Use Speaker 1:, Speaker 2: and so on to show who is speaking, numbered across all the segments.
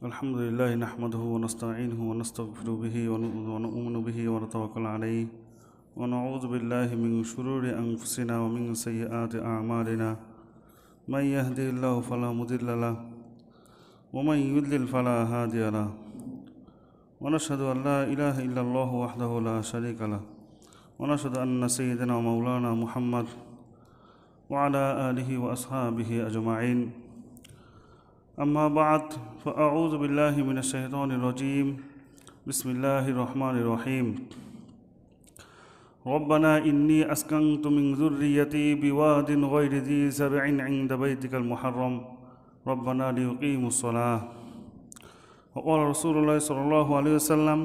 Speaker 1: الحمد لله نحمده ونستعينه ونستغفر به ونؤمن به ونتوكل عليه ونعوذ بالله من شرور أنفسنا ومن سيئات أعمالنا من يهده الله فلا مضل له ومن يضلل فلا هادي له ونشهد أن لا إله إلا الله وحده لا شريك له ونشهد أن سيدنا ومولانا محمد وعلى آله وأصحابه أجمعين أما بعد فأعوذ بالله من الشيطان الرجيم بسم الله الرحمن الرحيم ربنا إني أسكنت من ذريتي بواد غير ذي زرع عند بيتك المحرم ربنا ليقيموا الصلاة وقال رسول الله صلى الله عليه وسلم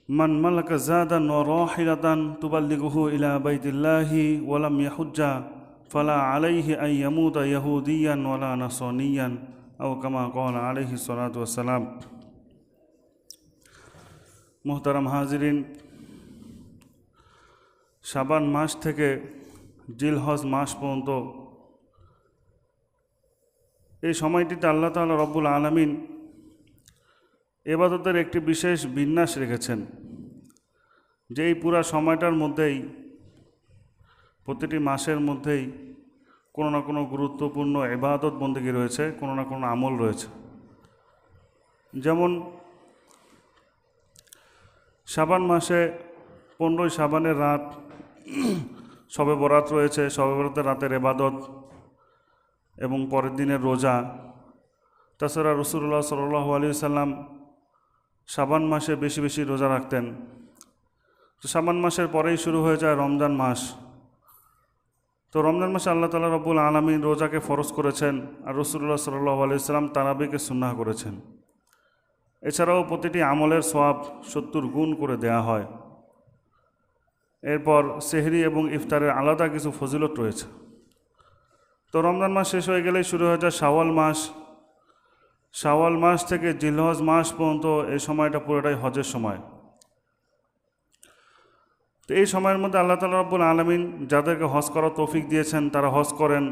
Speaker 1: من ملك زادا وراحلة تبلغه إلى بيت الله ولم يحج فلا عليه أن يموت يهوديا ولا نصرانيا أو كما قال عليه الصلاة والسلام محترم হাজিরিন, শাবান মাস থেকে জিলহজ মাস পর্যন্ত এই সময়টিতে আল্লাহ তাআলা রব্বুল আলামিন ইবাদতের একটি বিশেষ বিন্যাস রেখেছেন, যে এই পুরা সময়টার মধ্যেই প্রতিটি মাসের মধ্যেই কোনো না কোনো গুরুত্বপূর্ণ ইবাদত বন্দেগী রয়েছে, কোনো না কোনো আমল রয়েছে। যেমন শাবান মাসে 15 শাবানের রাত শবে বরাত রয়েছে, শবে বরাতের রাতের ইবাদত এবং পরের দিনের রোজা। তাছাড়া রাসূলুল্লাহ সাল্লাল্লাহু আলাইহি ওয়াসাল্লাম শাবান মাসে বেশি বেশি রোজা রাখতেন। তো শাবান মাসের পরেই শুরু হয়ে যায় রমজান মাস। তো রমজান মাসে আল্লাহ তাআলা রব্বুল আলামিন রোজাকে ফরজ করেছেন, আর রাসূলুল্লাহ সাল্লাল্লাহু আলাইহি ওয়াসাল্লাম তারাবিকে সুন্নাহ করেছেন। এছাড়াও প্রতিটি আমলের সওয়াব 70 গুণ করে দেয়া হয়। এরপর সেহরি এবং ইফতারের আলাদা কিছু ফজিলত রয়েছে। তো রমজান মাস শেষ হয়ে গেলেই শুরু হয়ে যায় শাওয়াল মাস। শাওয়াল মাস থেকে জিলহজ মাস পর্যন্ত এই সময়টা পুরোটাই হজের সময়। তো এই সময়ের মধ্যে আল্লাহ তাআলা রব্বুল আলামিন যাদেরকে হজ করার তৌফিক দিয়েছেন তারা হজ করেন,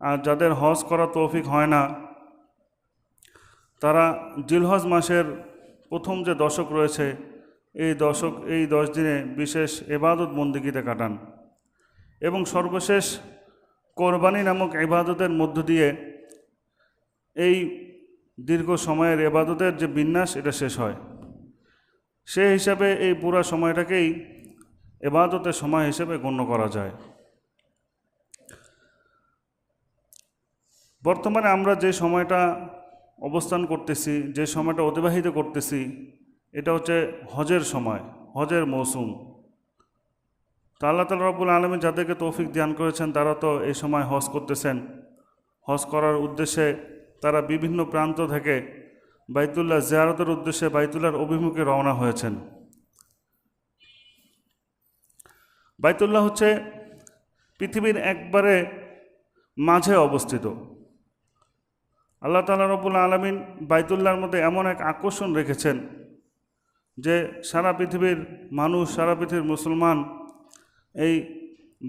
Speaker 1: আর যাদের হজ করার তৌফিক হয় না তারা জিলহজ মাসের প্রথম যে দশক রয়েছে এই 10 দিনে বিশেষ ইবাদত বন্দেগীতে কাটান এবং সর্বশেষ কোরবানি নামক ইবাদতের মধ্য দিয়ে এই দীর্ঘ সময়ের ইবাদতের যে বিন্যাস এটা শেষ হয়। সেই হিসাবে এই পুরা সময়টাকেই ইবাদতের সময় হিসেবে গণ্য করা যায়। বর্তমানে আমরা যে সময়টা অবস্থান করতেছি, যে সময়টা অতিবাহিত করতেছি, এটা হচ্ছে হজের সময়, হজের মৌসুম। তো আল্লাহ তাআলা রব্বুল আলামিন যাদেরকে তৌফিক দান করেছেন তারা তো এই সময় হজ করতেছেন। হজ করার উদ্দেশ্যে তারা বিভিন্ন প্রান্ত থেকে বাইতুল্লাহ জিয়ারতের উদ্দেশ্যে বাইতুল্লাহর অভিমুখে রওনা হয়েছেন। বাইতুল্লাহ হচ্ছে পৃথিবীর একবারে মাঝে অবস্থিত। আল্লাহ তাআলা রব্বুল আলামিন বাইতুল্লাহর মধ্যে এমন এক আকর্ষণ রেখেছেন যে সারা পৃথিবীর মানুষ, সারা পৃথিবীর মুসলমান এই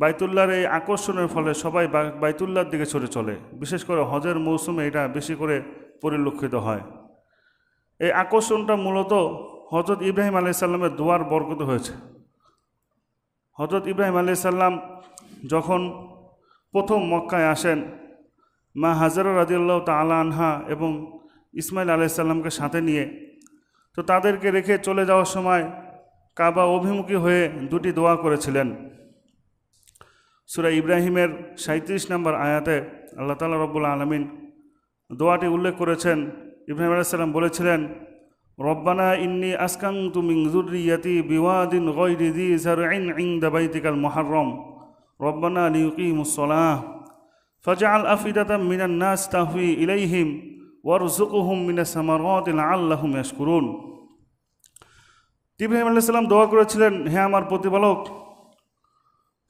Speaker 1: বাইতুল্লাহর এই আকর্ষণের ফলে সবাই বাইতুল্লাহর দিকে ছুটে চলে। বিশেষ করে হজের মৌসুমে এটা বেশি করে পরিলক্ষিত হয়। এই আকর্ষণটা মূলত হযরত ইব্রাহিম আলাইহিস সালামের দোয়ার বরকতে হয়েছে। হযরত ইব্রাহিম আলাইহিস সালাম যখন প্রথম মক্কায় আসেন, মা হাজরা রাদিয়াল্লাহু তাআলা আনহা এবং ইসমাইল আলাইহিস সালামকে সাথে নিয়ে, তো তাদেরকে রেখে চলে যাওয়ার সময় কাবা অভিমুখী হয়ে দুটি দোয়া করেছিলেন। সূরা ইব্রাহিমের 37 নম্বর আয়াতে আল্লাহ তাআলা রব্বুল আলামিন দোয়াটি উল্লেখ করেছেন। ইব্রাহিম আলাইহিস সালাম বলেছিলেন, রব্বানা ইন্নী আসকানতু মিন যুররিয়াতি বিওয়াদিন গায়রি যী যারইন ইনদা বাইতিকাল মুহাররম রব্বানা লিয়ুকিমুস সালাহ ফাজআল আফিদাতাম মিনান নাস তাহওয়ি ইলাইহিম ওয়ারযুকহুম মিনাস সামারাতি লাআল্লাহুম ইয়াশকুরুন। ইব্রাহিম আলাইহিস সালাম দোয়া করেছিলেন, হে আমার প্রতিপালক,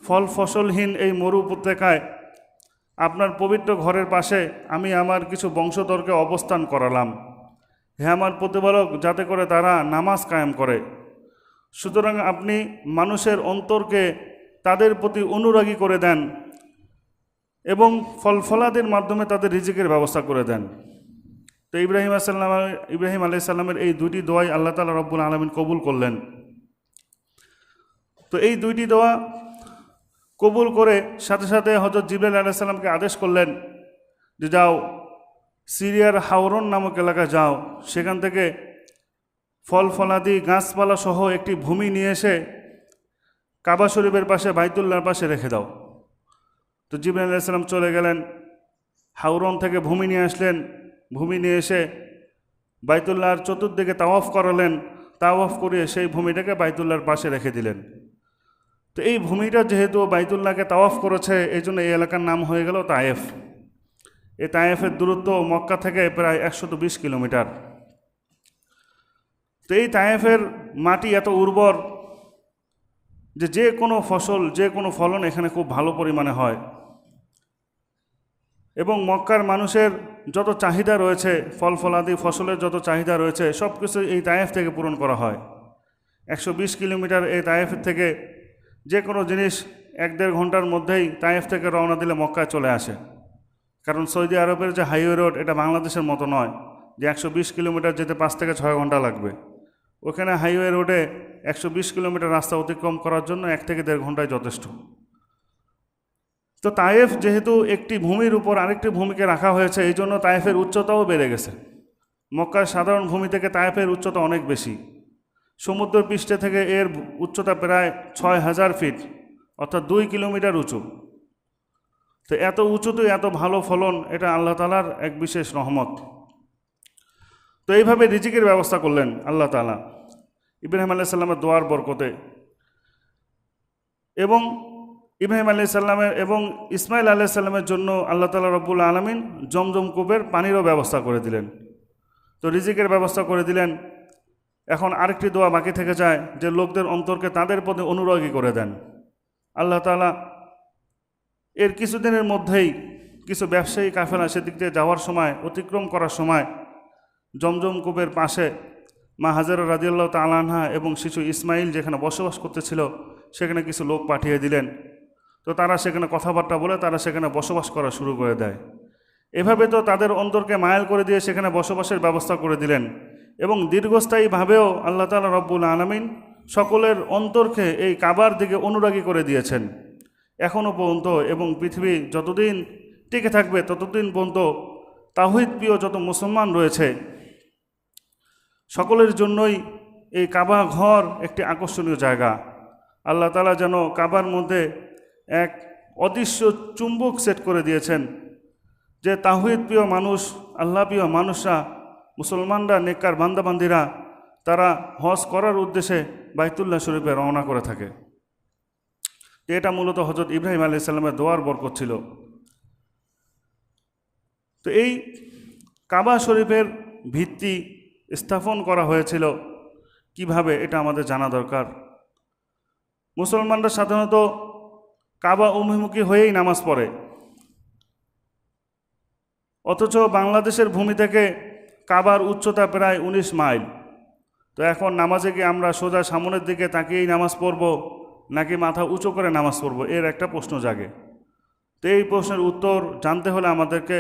Speaker 1: ফল ফসলহীন এই মরু উপত্যকায় আপনার পবিত্র ঘরের পাশে আমি আমার কিছু বংশধরকে অবস্থান করালাম। হে আমার প্রতিপালক, যাতে করে তারা নামাজ কায়েম করে। সুতরাং আপনি মানুষের অন্তরকে তাদের প্রতি অনুরাগী করে দেন এবং ফল ফলাদির মাধ্যমে তাদের রিজিকের ব্যবস্থা করে দেন। তো ইব্রাহিম আলাইহিস সালামের এই দুইটি দোয়াই আল্লাহ তাআলা রব্বুল আলামিন কবুল করলেন। তো এই দুইটি দোয়া কবুল করে সাথে সাথে হযরত জিবরাইল আলাইহিস সালামকে আদেশ করলেন যে যাও সিরিয়ার হাওরন নামক এলাকায় যাও, সেখান থেকে ফল ফলাদি গাছপালা সহ একটি ভূমি নিয়ে এসে কাবা শরীফের পাশে বাইতুল্লাহর পাশে রেখে দাও। তো জিবরাইল আলাইহিস সালাম চলে গেলেন, হাওরন থেকে ভূমি নিয়ে আসলেন, ভূমি নিয়ে এসে বাইতুল্লাহর চতুর্দিকে তাওয়াফ করালেন, তাওয়াফ করিয়ে সেই ভূমিটাকে বাইতুল্লাহর পাশে রেখে দিলেন। তো এই ভূমিটা যেহেতু বাইতুল্লাহকে তাওয়াফ করেছে, এই জন্য এই এলাকার নাম হয়ে গেল তায়েফ। এই তায়েফের দূরত্ব মক্কা থেকে প্রায় 120 কিলোমিটার। তো এই তায়েফের মাটি এত উর্বর যে কোনো ফসল, যে কোনো ফলন এখানে খুব ভালো পরিমাণে হয়। এবং মক্কার মানুষের যত চাহিদা রয়েছে, ফল ফলাদি ফসলের যত চাহিদা রয়েছে, সব কিছু এই তায়েফ থেকে পূরণ করা হয়। 120 কিলোমিটার এই তায়েফের থেকে যে কোনো জিনিস 1-1.5 ঘন্টার মধ্যেই তায়েফ থেকে রওনা দিলে মক্কায় চলে আসে। কারণ সৌদি আরবের যে হাইওয়ে রোড, এটা বাংলাদেশের মতো নয় যে 120 কিলোমিটার যেতে 5 থেকে 6 ঘন্টা লাগবে। ওখানে হাইওয়ে রোডে 120 কিলোমিটার রাস্তা অতিক্রম করার জন্য 1 থেকে 1.5 ঘন্টায় যথেষ্ট। তো তায়েফ যেহেতু একটি ভূমির উপর আরেকটি ভূমিকে রাখা হয়েছে, এই জন্য তায়েফের উচ্চতাও বেড়ে গেছে। মক্কার সাধারণ ভূমি থেকে তায়েফের উচ্চতা অনেক বেশি। সমুদ্র পৃষ্ঠ থেকে এর উচ্চতা প্রায় 6000 ফিট, অর্থাৎ 2 কিলোমিটার উঁচু। তো এত উঁচুতে এত ভালো ফলন, এটা আল্লাহ তাআলার এক বিশেষ রহমত। তো এইভাবে রিজিকের ব্যবস্থা করলেন আল্লাহ তাআলা ইব্রাহিম আলাইহিস সালামের দোয়ার বরকতে। এবং ইব্রাহিম আলাইহিস সালামের এবং ইসমাইল আলাইহিস সালামের জন্য আল্লাহ তাআলা রব্বুল আলামিন জমজম কূপের পানিরও ব্যবস্থা করে দিলেন। তো রিজিকের ব্যবস্থা করে দিলেন। এখন আরেকটি দোয়া বাকি থেকে যায় যে লোকদের অন্তরকে তাদের পথে অনুরাগী করে দেন। আল্লাহ তাআলা এর কিছুদিনের মধ্যেই কিছু ব্যবসায়ী কাফেলা সেদিক দিয়ে যাওয়ার সময়, অতিক্রম করার সময় জমজম কূপের পাশে মা হাজেরা রাদিয়াল্লাহু তাআলা আনহা এবং শিশু ইসমাইল যেখানে বসবাস করতেছিল, সেখানে কিছু লোক পাঠিয়ে দিলেন। তো তারা সেখানে কথাবার্তা বলে তারা সেখানে বসবাস করা শুরু করে দেয়। এভাবে তো তাদের অন্তরকে মায়াল করে দিয়ে সেখানে বসবাসের ব্যবস্থা করে দিলেন। এবং দীর্ঘস্থায়ীভাবেও আল্লাহ তাআলা রব্বুল আলামিন সকলের অন্তরকে এই কাবার দিকে অনুরাগী করে দিয়েছেন এখনও পর্যন্ত। এবং পৃথিবী যতদিন টিকে থাকবে ততদিন পর্যন্ত তাওহীদ প্রিয় যত মুসলমান রয়েছে সকলের জন্যই এই কাবা ঘর একটি আকর্ষণীয় জায়গা। আল্লাহ তাআলা যেন কাবার মধ্যে এক অদৃশ্য চুম্বক সেট করে দিয়েছেন যে তাওহীদ প্রিয় মানুষ, আল্লাহ প্রিয় মানুষরা, মুসলমানরা, নেককার বান্দাবান্দিরা তারা হজ করার উদ্দেশ্যে বাইতুল্লাহ শরীফে রওনা করে থাকে। এটা মূলত হযরত ইব্রাহিম আলাইহিস সালামের দোয়ার বরকত ছিল। তো এই কাবা শরীফের ভিত্তি স্থাপন করা হয়েছিল কিভাবে, এটা আমাদের জানা দরকার। মুসলমানরা সাধারণত কাবা অভিমুখী হয়েই নামাজ পড়ে, অথচ বাংলাদেশের ভূমি থেকে কাবার উচ্চতা প্রায় 19 মাইল। তো এখন নামাজে কি আমরা সোজা সামনের দিকে তাকিয়েই নামাজ পড়ব নাকি মাথা উঁচু করে নামাজ পড়ব, এর একটা প্রশ্ন জাগে। তো এই প্রশ্নের উত্তর জানতে হলে আমাদেরকে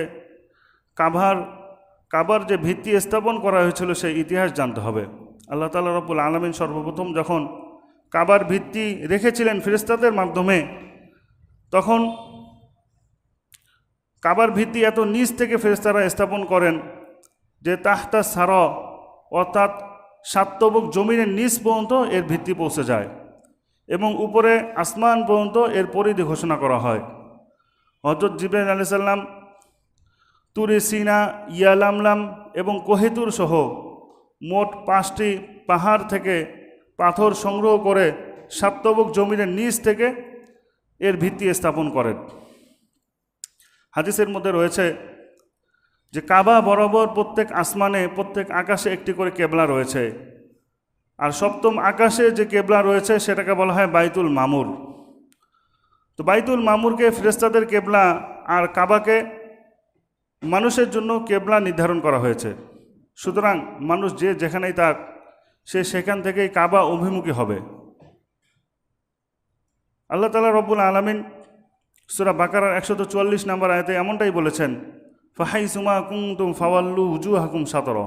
Speaker 1: কাবার যে ভিত্তি স্থাপন করা হয়েছিল সেই ইতিহাস জানতে হবে। আল্লাহ তাআলা রব্বুল আলামিন সর্বপ্রথম যখন কাবার ভিত্তি রেখেছিলেন ফেরেশতাদের মাধ্যমে, তখন কাবার ভিত্তি এত নিচ থেকে ফেরেশতারা স্থাপন করেন যে তাহতা সারা, অর্থাৎ সাতবক জমিনের নিচ পর্যন্ত এর ভিত্তি পৌঁছে যায় এবং উপরে আসমান পর্যন্ত এর পরিধি ঘোষণা করা হয়। হযরত জিবরাইল আলাইহিস সালাম তুরে সিনা, ইয়ালামলাম এবং কোহেতুর সহ মোট 5টি পাহাড় থেকে পাথর সংগ্রহ করে সাতবক জমিনের নিচ থেকে এর ভিত্তি স্থাপন করেন। হাদিসের মধ্যে রয়েছে যে কাবা বরাবর প্রত্যেক আসমানে, প্রত্যেক আকাশে একটি করে কেবলা রয়েছে। আর সপ্তম আকাশে যে কেবলা রয়েছে সেটাকে বলা হয় বাইতুল মামুর। তো বাইতুল মামুরকে ফেরেশতাদের কেবলা আর কাবাকে মানুষের জন্য কেবলা নির্ধারণ করা হয়েছে। সুতরাং মানুষ যে যেখানেই থাক সে সেখান থেকেই কাবা অভিমুখী হবে। আল্লাহ তাআলা রব্বুল আলামিন সূরা বাকারার 144 নম্বর আয়াতে এমনটাই বলেছেন, ফাহাইসুমা কুনতুম ফাওয়াল্লু উজুহাকুম শাতর,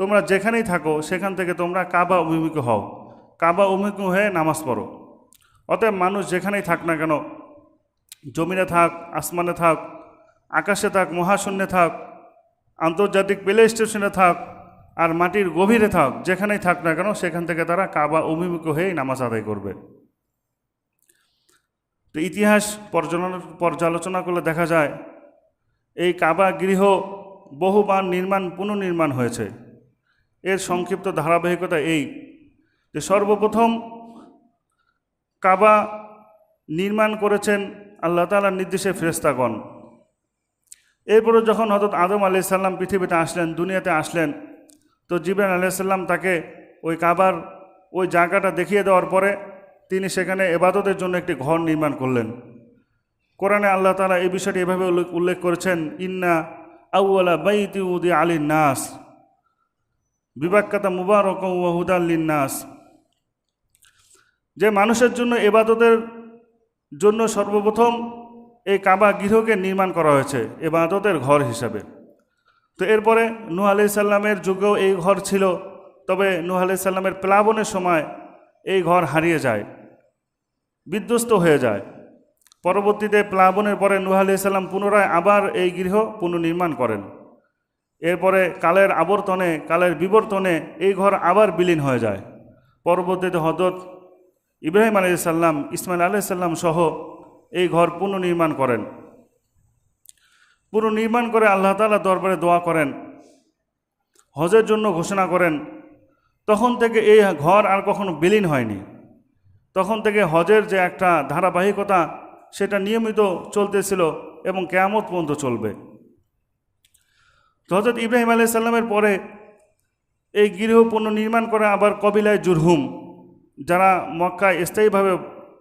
Speaker 1: তোমরা যেখানেই থাকো সেখান থেকে তোমরা কাবা অভিমুখী হও, কাবা অভিমুখী হয়ে নামাজ পড়ো। অতএব মানুষ যেখানেই থাক না কেন, জমিনে থাক, আসমানে থাক, আকাশে থাক, মহাশূন্যে থাক, আন্তর্জাতিক প্লে স্টেশনে থাক, আর মাটির গভীরে থাক, যেখানেই থাক না কেন সেখান থেকে তারা কাবা অভিমুখী হয়েই নামাজ আদায় করবে। তো ইতিহাস পর্যালোচনা করলে দেখা যায় এই কাবা গৃহ বহুবার পুনর্নির্মাণ হয়েছে। এর সংক্ষিপ্ত ধারাবাহিকতা এই যে সর্বপ্রথম কাবা নির্মাণ করেছেন আল্লাহ তাআলার নির্দেশে ফেরেশতাগণ। এরপরে যখন হযরত আদম আলাইহিস সালাম পৃথিবীতে আসলেন, দুনিয়াতে আসলেন, তো জিবরাইল আলাইহিস সালাম তাকে ওই কাবার ওই জায়গাটা দেখিয়ে দেওয়ার পরে তিনি সেখানে ইবাদতের জন্য একটি ঘর নির্মাণ করলেন। কোরআনে আল্লাহ তাআলা এই বিষয়টি এভাবে উল্লেখ করেছেন, ইন্না আউওয়ালা বাইতি উদিআ লিন নাস বিবাক্কাতা মুবারাকান ওয়া হুদাল লিন-নাস, যে মানুষের জন্য ইবাদতের জন্য সর্বপ্রথম এই কাবা গৃহকে নির্মাণ করা হয়েছে ইবাদতের ঘর হিসাবে। তো এরপরে নূহ আলাইহিস সালামের যুগেও এই ঘর ছিল, তবে নূহ আলাইহিস সালামের প্লাবনের সময় এই ঘর হারিয়ে যায়, বিধ্বস্ত হয়ে যায়। পরবর্তীতে প্লাবনের পরে নূহ আলাইহিস সালাম পুনরায় আবার এই গৃহ পুনর্নির্মাণ করেন। এরপরে কালের আবর্তনে, কালের বিবর্তনে এই ঘর আবার বিলীন হয়ে যায়। পরবর্তীতে হযরত ইব্রাহিম আলাইহিস সালাম, ইসমাইল আলাইহিস সালাম সহ এই ঘর পুনর্নির্মাণ করেন। পুনর্নির্মাণ করে আল্লাহ তাআলা দরবারে দোয়া করেন, হজের জন্য ঘোষণা করেন। তখন থেকে এই ঘর আর কখনো বিলীন হয়নি। তখন থেকে হজের যে একটা ধারাবাহিকতা সেটা নিয়মিত চলতেছিল এবং কিয়ামত পর্যন্ত চলবে। তো হযরত ইব্রাহিম আলাইহিস সালামের পরে এই গৃহ পুনর্নির্মাণ করে আবার কবিলায় জুরহুম, যারা মক্কায় স্থায়ীভাবে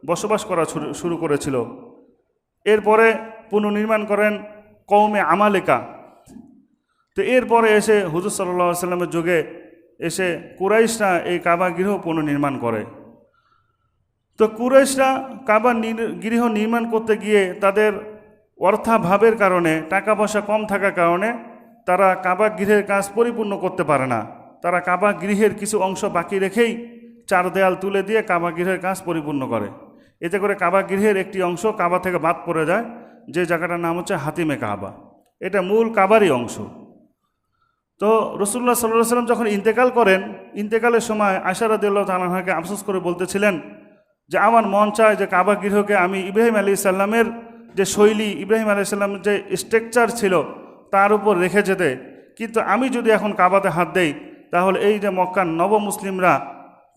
Speaker 1: বসবাস করা শুরু করেছিল। এরপরে পুনর্নির্মাণ করেন কওমে আমালেকা। তো এরপরে এসে হুজুর সাল্লাল্লাহু আলাইহি সাল্লামের যুগে এসে কুরাইশরা এই কাবা গৃহ পুনর্নির্মাণ করে। তো কুরাইশরা কাবা গৃহ নির্মাণ করতে গিয়ে তাদের অর্থাভাবের কারণে, টাকা পয়সা কম থাকার কারণে তারা কাবা গৃহের কাজ পরিপূর্ণ করতে পারে না। তারা কাবা গৃহের কিছু অংশ বাকি রেখেই চার দেয়াল তুলে দিয়ে কাবা গৃহের কাজ পরিপূর্ণ করে। এতে করে কাবা গৃহের একটি অংশ কাবা থেকে বাদ পড়ে যায়, যে জায়গাটার নাম হচ্ছে হাতিমে কাবা। এটা মূল কাবারই অংশ। তো রাসূলুল্লাহ সাল্লাল্লাহু আলাইহি ওয়াসাল্লাম যখন ইন্তেকাল করেন, ইন্তেকালের সময় আয়েশা রাদিয়াল্লাহু তাআলা আনহাকে আফসোস করে বলতেছিলেন যে আমার মন চায় যে কাবা গৃহকে আমি ইব্রাহিম আলাইহিস সালামের যে শৈলী, ইব্রাহিম আলাইহিস সালামের যে স্ট্রাকচার ছিল তার উপর রেখে যেতে, কিন্তু আমি যদি এখন কাবাতে হাত দেই তাহলে এই যে মক্কার নবমুসলিমরা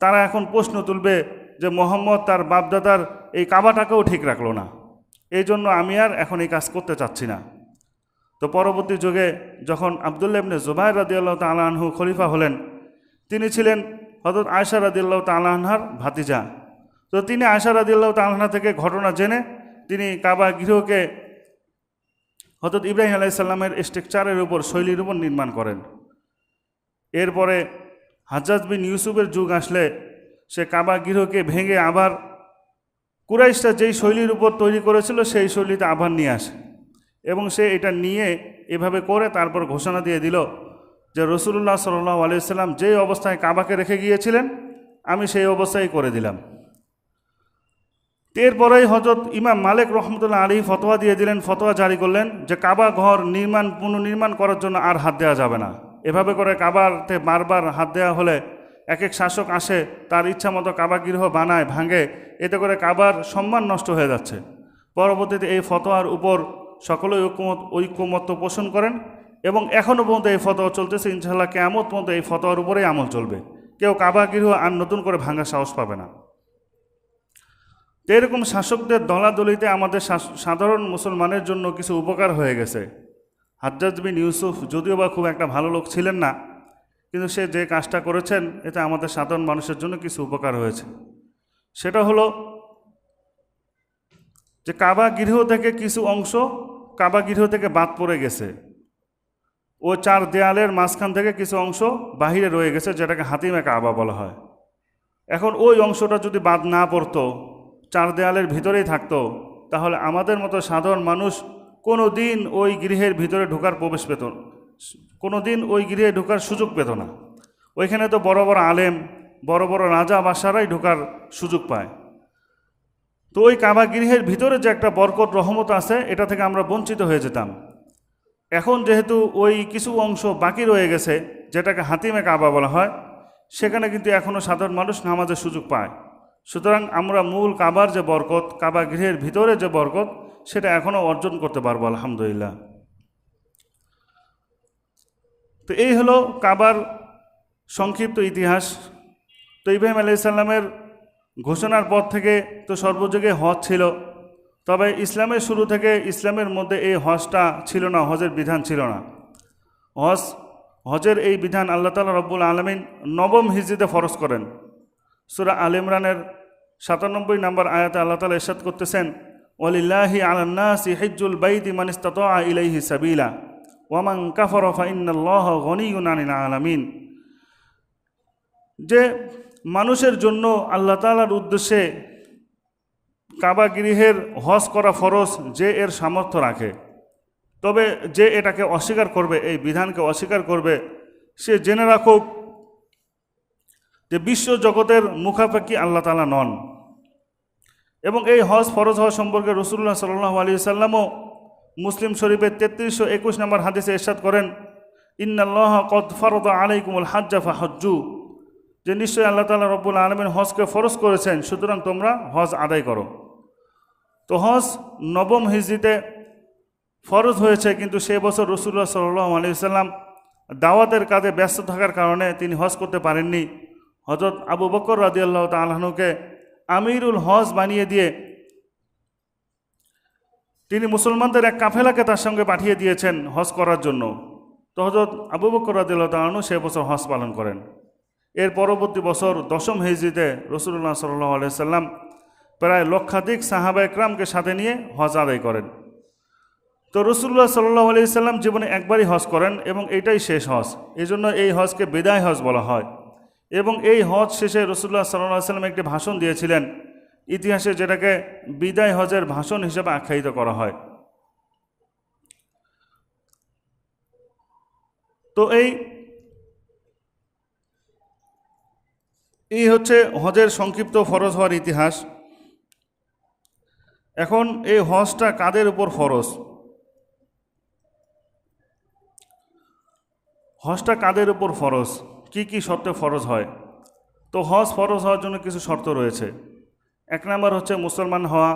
Speaker 1: তারা এখন প্রশ্ন তুলবে যে মোহাম্মদ তার বাপদাদার এই কাবাটাকেও ঠিক রাখলো না। এই জন্য আমি আর এখন এই কাজ করতে চাচ্ছি না। তো পরবর্তী যুগে যখন আব্দুল্লাহ ইবনে জুবাইর রাদিয়াল্লাহু তাআলা আনহু খলিফা হলেন, তিনি ছিলেন হযরত আয়েশা রাদিয়াল্লাহু তাআলা আনহার ভাতিজা। তো তিনি আয়েশা রাদিয়াল্লাহু তাআলা আনহা থেকে ঘটনা জেনে তিনি কাবা গৃহকে হযরত ইব্রাহিম আলাইহিস সালামের স্ট্রাকচারের উপর, শৈলীর উপর নির্মাণ করেন। এরপরে হাজ্জাজ বিন ইউসুফের যুগ আসলে সে কাবা গৃহকে ভেঙে আবার কুরাইশরা যেই শৈলীর উপর তৈরি করেছিল সেই শৈলীতে আবার নিয়ে আসে, এবং সে এটা নিয়ে এভাবে করে তারপর ঘোষণা দিয়ে দিল যে রাসূলুল্লাহ সাল্লাল্লাহু আলাইহি ওয়াসাল্লাম যে অবস্থায় কাবাকে রেখে গিয়েছিলেন আমি সেই অবস্থায় করে দিলাম। এরপরেই হযরত ইমাম মালিক রহমতুল্লাহ আলাইহি ফতোয়া দিয়ে দিলেন, ফতোয়া জারি করলেন যে কাবা ঘর পুনর্নির্মাণ করার জন্য আর হাত দেওয়া যাবে না। এভাবে করে কাবাতে বারবার হাত দেওয়া হলে এক এক শাসক আসে, তার ইচ্ছা মতো কাবা গৃহ বানায়, ভাঙে, এতে করে কাবার সম্মান নষ্ট হয়ে যাচ্ছে। পরবর্তীতে এই ফতোয়ার উপর সকলেই ঐক্যমত্য পোষণ করেন এবং এখনও পর্যন্ত এই ফতোয়া চলতেছে। ইনশাআল্লাহ কিয়ামত পর্যন্ত এই ফতোয়ার উপরেই আমল চলবে। কেউ কাবা গৃহ আর নতুন করে ভাঙার সাহস পাবে না। তো এরকম শাসকদের দলাদলিতে আমাদের সাধারণ মুসলমানের জন্য কিছু উপকার হয়ে গেছে। হাজ্জাজ বিন ইউসুফ যদিও বা খুব একটা ভালো লোক ছিলেন না, কিন্তু সে যে কাজটা করেছেন এতে আমাদের সাধারণ মানুষের জন্য কিছু উপকার হয়েছে। সেটা হলো যে কাবা গৃহ থেকে কিছু অংশ কাবা গৃহ থেকে বাদ পড়ে গেছে। ও চার দেয়ালের মাঝখান থেকে কিছু অংশ বাহিরে রয়ে গেছে, যেটাকে হাতিমে কাবা বলা হয়। এখন ওই অংশটা যদি বাদ না পড়তো, চার দেয়ালের ভিতরেই থাকতো, তাহলে আমাদের মতো সাধারণ মানুষ কোনো দিন ওই গৃহের ভিতরে ঢোকার প্রবেশ পেত, কোনো দিন ওই গৃহে ঢোকার সুযোগ পেত না। ওইখানে তো বড় বড় আলেম, বড় বড় রাজা বাদশাহরাই ঢোকার সুযোগ পায়। তো ওই কাবা গৃহের ভিতরে যে একটা বরকত রহমত আছে, এটা থেকে আমরা বঞ্চিত হয়ে যেতাম। এখন যেহেতু ওই কিছু অংশ বাকি রয়ে গেছে, যেটাকে হাতিমে কাবা বলা হয়, সেখানে কিন্তু এখনও সাধারণ মানুষ নামাজের সুযোগ পায়। সুতরাং আমরা মূল কাবার যে বরকত, কাবা গৃহের ভিতরে যে বরকত, সেটা এখনও অর্জন করতে পারবো আলহামদুলিল্লাহ। তো এই হলো কাবার সংক্ষিপ্ত ইতিহাস। তো ইব্রাহিম আলাইহিস সালামের ঘোষণার পর থেকে তো সর্বযুগে হজ ছিল, তবে ইসলামের শুরু থেকে ইসলামের মধ্যে এই হজটা ছিল না, হজের বিধান ছিল না। হজের এই বিধান আল্লাহ তাআলা রব্বুল আলামিন নবম হিজরিতে ফরজ করেন। সূরা আল ইমরানের 97 নম্বর আয়াতে আল্লাহ তাআলা ইরশাদ করতেছেন, ওয়ালিল্লাহি আলান নাসি হিজ্জুল বাইতি মান ইসতাতাআ ইলাইহি সাবিলা ওয়া মান কাফারা ফা ইন্নাল্লাহা গনিয়্যুন আনিল আলামিন। যে মানুষের জন্য আল্লাহ তাআলার উদ্দেশ্যে কাবা গৃহের হজ করা ফরজ, যে এর সামর্থ্য রাখে। তবে যে এটাকে অস্বীকার করবে, এই বিধানকে অস্বীকার করবে, সে জেনে রাখুক যে বিশ্ব জগতের মুখাপেক্ষী আল্লাহ তাআলা নন। এবং এই হজ ফরজ হওয়া সম্পর্কে রাসূলুল্লাহ সাল্লাল্লাহু আলাইহি ওয়াসাল্লামও মুসলিম শরীফের 3321 নম্বর হাদিসে ইরশাদ করেন, ইন্নাল্লাহা কদ ফারাদা আলাইকুমুল হাজ্জা ফাহজ্জু, যে নিশ্চয়ই আল্লাহ তাআলা রব্বুল আলামিন হজকে ফরজ করেছেন, সুতরাং তোমরা হজ আদায় করো। তো হজ নবম হিজরিতে ফরজ হয়েছে, কিন্তু সেই বছর রাসূলুল্লাহ সাল্লাল্লাহু আলাইহি ওয়াসাল্লাম দাওয়াতের কাজে ব্যস্ত থাকার কারণে তিনি হজ করতে পারেননি। হযরত আবু বকর রাদিয়াল্লাহু তাআলা আনহুকে আমিরুল হজ বানিয়ে দিয়ে তিনি মুসলমানদের এক কাফেলাকে তার সঙ্গে পাঠিয়ে দিয়েছেন হজ করার জন্য। তো হযরত আবু বকর রাদিয়াল্লাহু তাআলা আনহু সে বছর হজ পালন করেন। এর পরবর্তী বছর দশম হিজরিতে রাসূলুল্লাহ সাল্লাল্লাহু আলাইহি ওয়াসাল্লাম প্রায় লক্ষাধিক সাহাবায়ে কেরামকে সাথে নিয়ে হজ আদায় করেন। তো রাসূলুল্লাহ সাল্লাল্লাহু আলাইহি ওয়াসাল্লাম জীবনে একবারই হজ করেন এবং এটাই শেষ হজ, এজন্য এই হজকে বিদায় হজ বলা হয়। এবং এই হজ শেষে রাসূলুল্লাহ সাল্লাল্লাহু আলাইহি ওয়াসাল্লাম একটি ভাষণ দিয়েছিলেন ইতিহাসে, যেটাকে বিদায় হজের ভাষণ হিসেবে আখ্যায়িত করা হয়। তো এই হচ্ছে হজের সংক্ষিপ্ত ফরজ হওয়ার ইতিহাস। এখন এই হজটা কাদের উপর ফরজ? হজটা কাদের উপর ফরজ, কি কি শর্তে ফরজ হয়? তো হজ ফরজ হওয়ার জন্য কিছু শর্ত রয়েছে। এক নম্বর হচ্ছে মুসলমান হওয়া,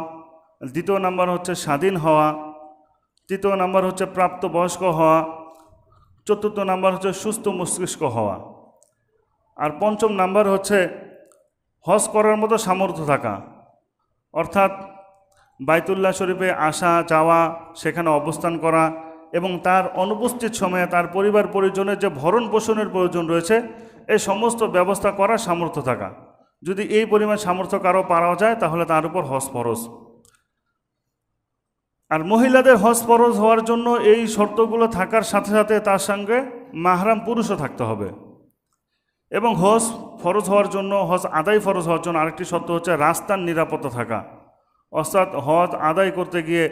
Speaker 1: দ্বিতীয় নম্বর হচ্ছে স্বাধীন হওয়া, তৃতীয় নম্বর হচ্ছে প্রাপ্তবয়স্ক হওয়া, চতুর্থ নম্বর হচ্ছে সুস্থ মস্তিষ্ক হওয়া, আর পঞ্চম নাম্বার হচ্ছে হজ করার মতো সামর্থ্য থাকা, অর্থাৎ বাইতুল্লাহ শরীফে আসা যাওয়া, সেখানে অবস্থান করা এবং তার অনুপস্থিত সময়ে তার পরিবার পরিজনের যে ভরণ পোষণের প্রয়োজন রয়েছে, এই সমস্ত ব্যবস্থা করার সামর্থ্য থাকা। যদি এই পরিমাণ সামর্থ্য কারো পাওয়া যায় তাহলে তার উপর হজ ফরজ। আর মহিলাদের হজ ফরজ হওয়ার জন্য এই শর্তগুলো থাকার সাথে সাথে তার সঙ্গে মাহরাম পুরুষও থাকতে হবে। এবং হজ ফরজ হওয়ার জন্য, হজ আদায় ফরজ হওয়ার জন্য আরেকটি শর্ত হচ্ছে রাস্তার নিরাপত্তা থাকা, অর্থাৎ হজ আদায় করতে গিয়ে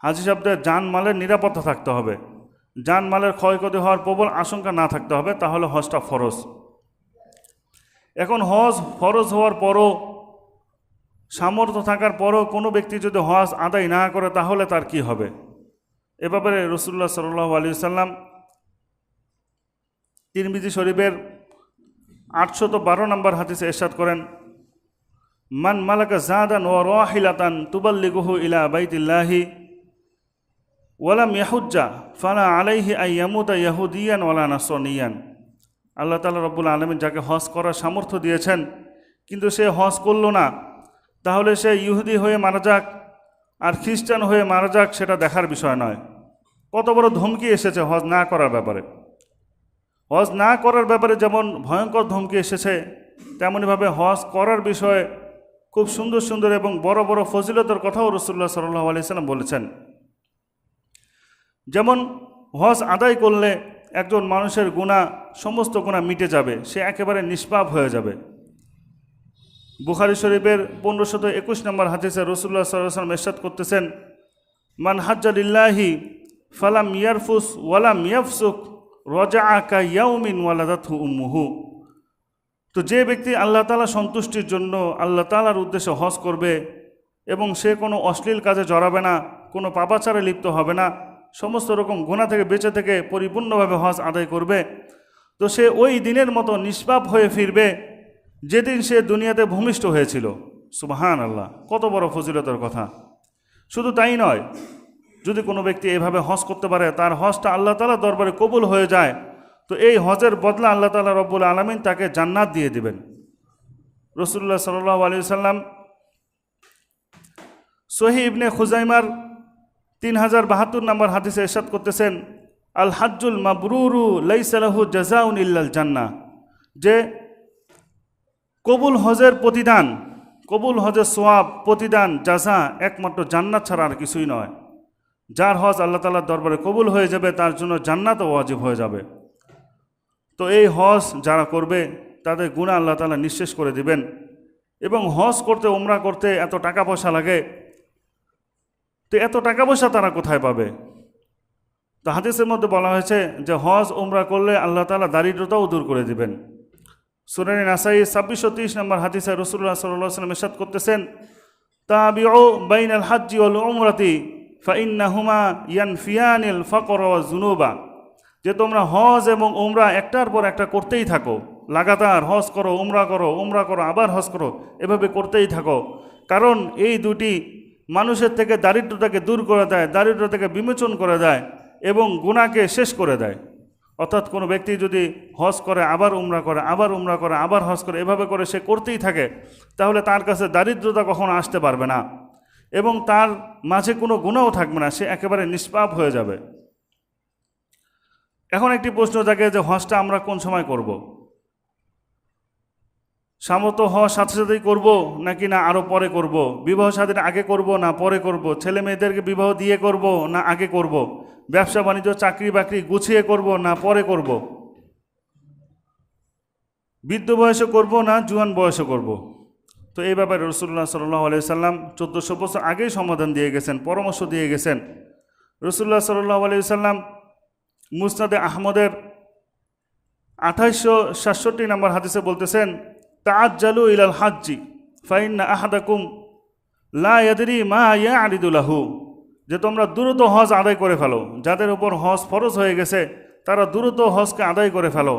Speaker 1: হাজি সাহেবদের জানমালের নিরাপত্তা থাকতে হবে, জানমালের ক্ষয়ক্ষতি হওয়ার প্রবল আশঙ্কা না থাকতে হবে, তাহলে হজটা ফরজ। এখন হজ ফরজ হওয়ার পরও, সামর্থ্য থাকার পরও কোনো ব্যক্তি যদি হজ আদায় না করে তাহলে তার কি হবে? এ ব্যাপারে রাসূলুল্লাহ সাল্লাল্লাহু আলাইহি ওয়াসাল্লাম তিরমিজি শরীফের 812 নম্বর হাদিসে ইরশাদ করেন, মান মালাকা জাদান ওয়া রাহিলাতান তুবাল্লিগুহু ইলা বাইতিল্লাহি ওয়ালাম ইয়াহুজ্জা ফালা আলাইহি আন ইয়ামুতা ইয়াহুদিয়ান ওয়ালা নাসরানিয়ান। আল্লাহ তাআলা রব্বুল আলামিন যাকে হজ করার সামর্থ্য দিয়েছেন কিন্তু সে হজ করল না, তাহলে সে ইহুদি হয়ে মারা যাক আর খ্রিস্টান হয়ে মারা যাক, সেটা দেখার বিষয় নয়। কত বড় ধমকি এসেছে হজ না করার ব্যাপারে। হজ না করার ব্যাপারে যেমন ভয়ঙ্কর ধমকি এসেছে, তেমনইভাবে হজ করার বিষয়ে খুব সুন্দর সুন্দর এবং বড় বড় ফজিলতের কথাও রাসূলুল্লাহ সাল্লাল্লাহু আলাইহি ওয়াসাল্লাম বলেছেন। যেমন হজ আদায় করলে একজন মানুষের গুনাহ, সমস্ত গুনাহ মিটে যাবে, সে একেবারে নিষ্পাপ হয়ে যাবে। বুখারী শরীফের 1521 নম্বর হাদিসে রাসূলুল্লাহ সাল্লাল্লাহু আলাইহি ওয়াসাল্লাম ইরশাদ করতেছেন, মান হাজ্জা লিল্লাহি ফালাম ইয়ারফুস ওয়ালাম ইয়াফসুক রাজাআ কা ইয়াউমিন ওয়ালাদাতহু উম্মুহু। তো যে ব্যক্তি আল্লাহ তাআলা সন্তুষ্টির জন্য আল্লাহ তাআলার উদ্দেশ্যে হজ করবে এবং সে কোনো অশ্লীল কাজে জড়াবে না, কোনো পাপাচারে লিপ্ত হবে না, সমস্ত রকম গুনাহ থেকে বেঁচে থেকে পরিপূর্ণভাবে হজ আদায় করবে, তো সে ওই দিনের মতো নিষ্পাপ হয়ে ফিরবে যেদিন সে দুনিয়াতে ভূমিষ্ঠ হয়েছিল। সুবহান আল্লাহ, কত বড় ফজিলতের কথা। শুধু তাই নয়, যদি কোনো ব্যক্তি এভাবে হজ করতে পারে, তার হজটা আল্লাহ তাআলার দরবারে কবুল হয়ে যায়, তো এই হজের বদলা আল্লাহ তাআলা রব্বুল আলামিন তাকে জান্নাত দিয়ে দিবেন। রাসূলুল্লাহ সাল্লাল্লাহু আলাইহি ওয়াসাল্লাম সহিহ ইবনে খুজাইমার 3072 নম্বর হাদিসে ইরশাদ করতেছেন, আল হাজ্জুল মাবরুরু লাইসা লাহু জাযাউন ইল্লাল জান্নাহ, যে কবুল হজের প্রতিদান, কবুল হজের সওয়াব, প্রতিদান, জাযা একমাত্র জান্নাত ছাড়া আর কিছুই নয়। যার হজ আল্লাহ তাআলার দরবারে কবুল হয়ে যাবে তার জন্য জান্নাতও ওয়াজিব হয়ে যাবে। তো এই হজ যারা করবে তাদের গুনাহ আল্লাহ তাআলা নিঃশেষ করে দিবেন। এবং হজ করতে, উমরা করতে এত টাকা পয়সা লাগে, তো এত টাকা পয়সা তারা কোথায় পাবে? তো হাদিসের মধ্যে বলা হয়েছে যে হজ উমরা করলে আল্লাহ তাআলা দারিদ্রতাও দূর করে দিবেন। সুনানে নাসাই 2630 নম্বর হাদিসে রাসূলুল্লাহ সাল্লাল্লাহু আলাইহি ওয়াসাল্লাম ইরশাদ করতেছেন, তাবিউ বাইনাল হাজ্জি ওয়াল উমরাতি ফাইন্নাহুমা ইয়ানফিয়ানিল ফাকর ওয়াজ যুনুবা, যে তোমরা হজ এবং উমরা একটার পর একটা করতেই থাকো, লাগাতার হজ করো, উমরা করো, উমরা করো, আবার হজ করো, এভাবে করতেই থাকো। কারণ এই দুটি মানুষের থেকে দারিদ্রতাকে দূর করে দেয়, দারিদ্র থেকে বিমোচন করে দেয় এবং গুনাহকে শেষ করে দেয়। অর্থাৎ কোনো ব্যক্তি যদি হজ করে, আবার উমরা করে, আবার উমরা করে, আবার হজ করে, এভাবে করে সে করতেই থাকে, তাহলে তার কাছে দারিদ্রতা কখনো আসতে পারবে না এবং তার মাঝে কোনো গুনাহও থাকবে না, সে একেবারে নিষ্পাপ হয়ে যাবে। এখন একটি প্রশ্ন জাগে যে হজটা আমরা কোন সময় করব? সামর্থ্য হওয়ার সাথে সাথেই করব নাকি না আরও পরে করব? বিবাহ শাদীর আগে করব না পরে করব? ছেলে মেয়েদেরকে বিবাহ দিয়ে করব না আগে করব? ব্যবসা বাণিজ্য, চাকরি বাকরি গুছিয়ে করব না পরে করব? বৃদ্ধ বয়সে করব না জুয়ান বয়সে করব? তো এই ব্যাপারে রাসূলুল্লাহ সাল্লাল্লাহু আলাইহি সাল্লাম 1400 বছর আগেই সমাধান দিয়ে গেছেন, পরামর্শ দিয়ে গেছেন। রাসূলুল্লাহ সাল্লাল্লাহু আলাইহি সাল্লাম মুসনাদে আহমদের 2867 নম্বর হাদিসে বলতেছেন, তাআজ্জালু ইলাল হাজ্জি ফাইন্না আহাদাকুম লা ইয়াদরি মা ইয়ারিদু লাহু, যে তোমরা দ্রুত হজ আদায় করে ফেলো। যাদের উপর হজ ফরজ হয়ে গেছে তারা দ্রুত হজকে আদায় করে ফেলো,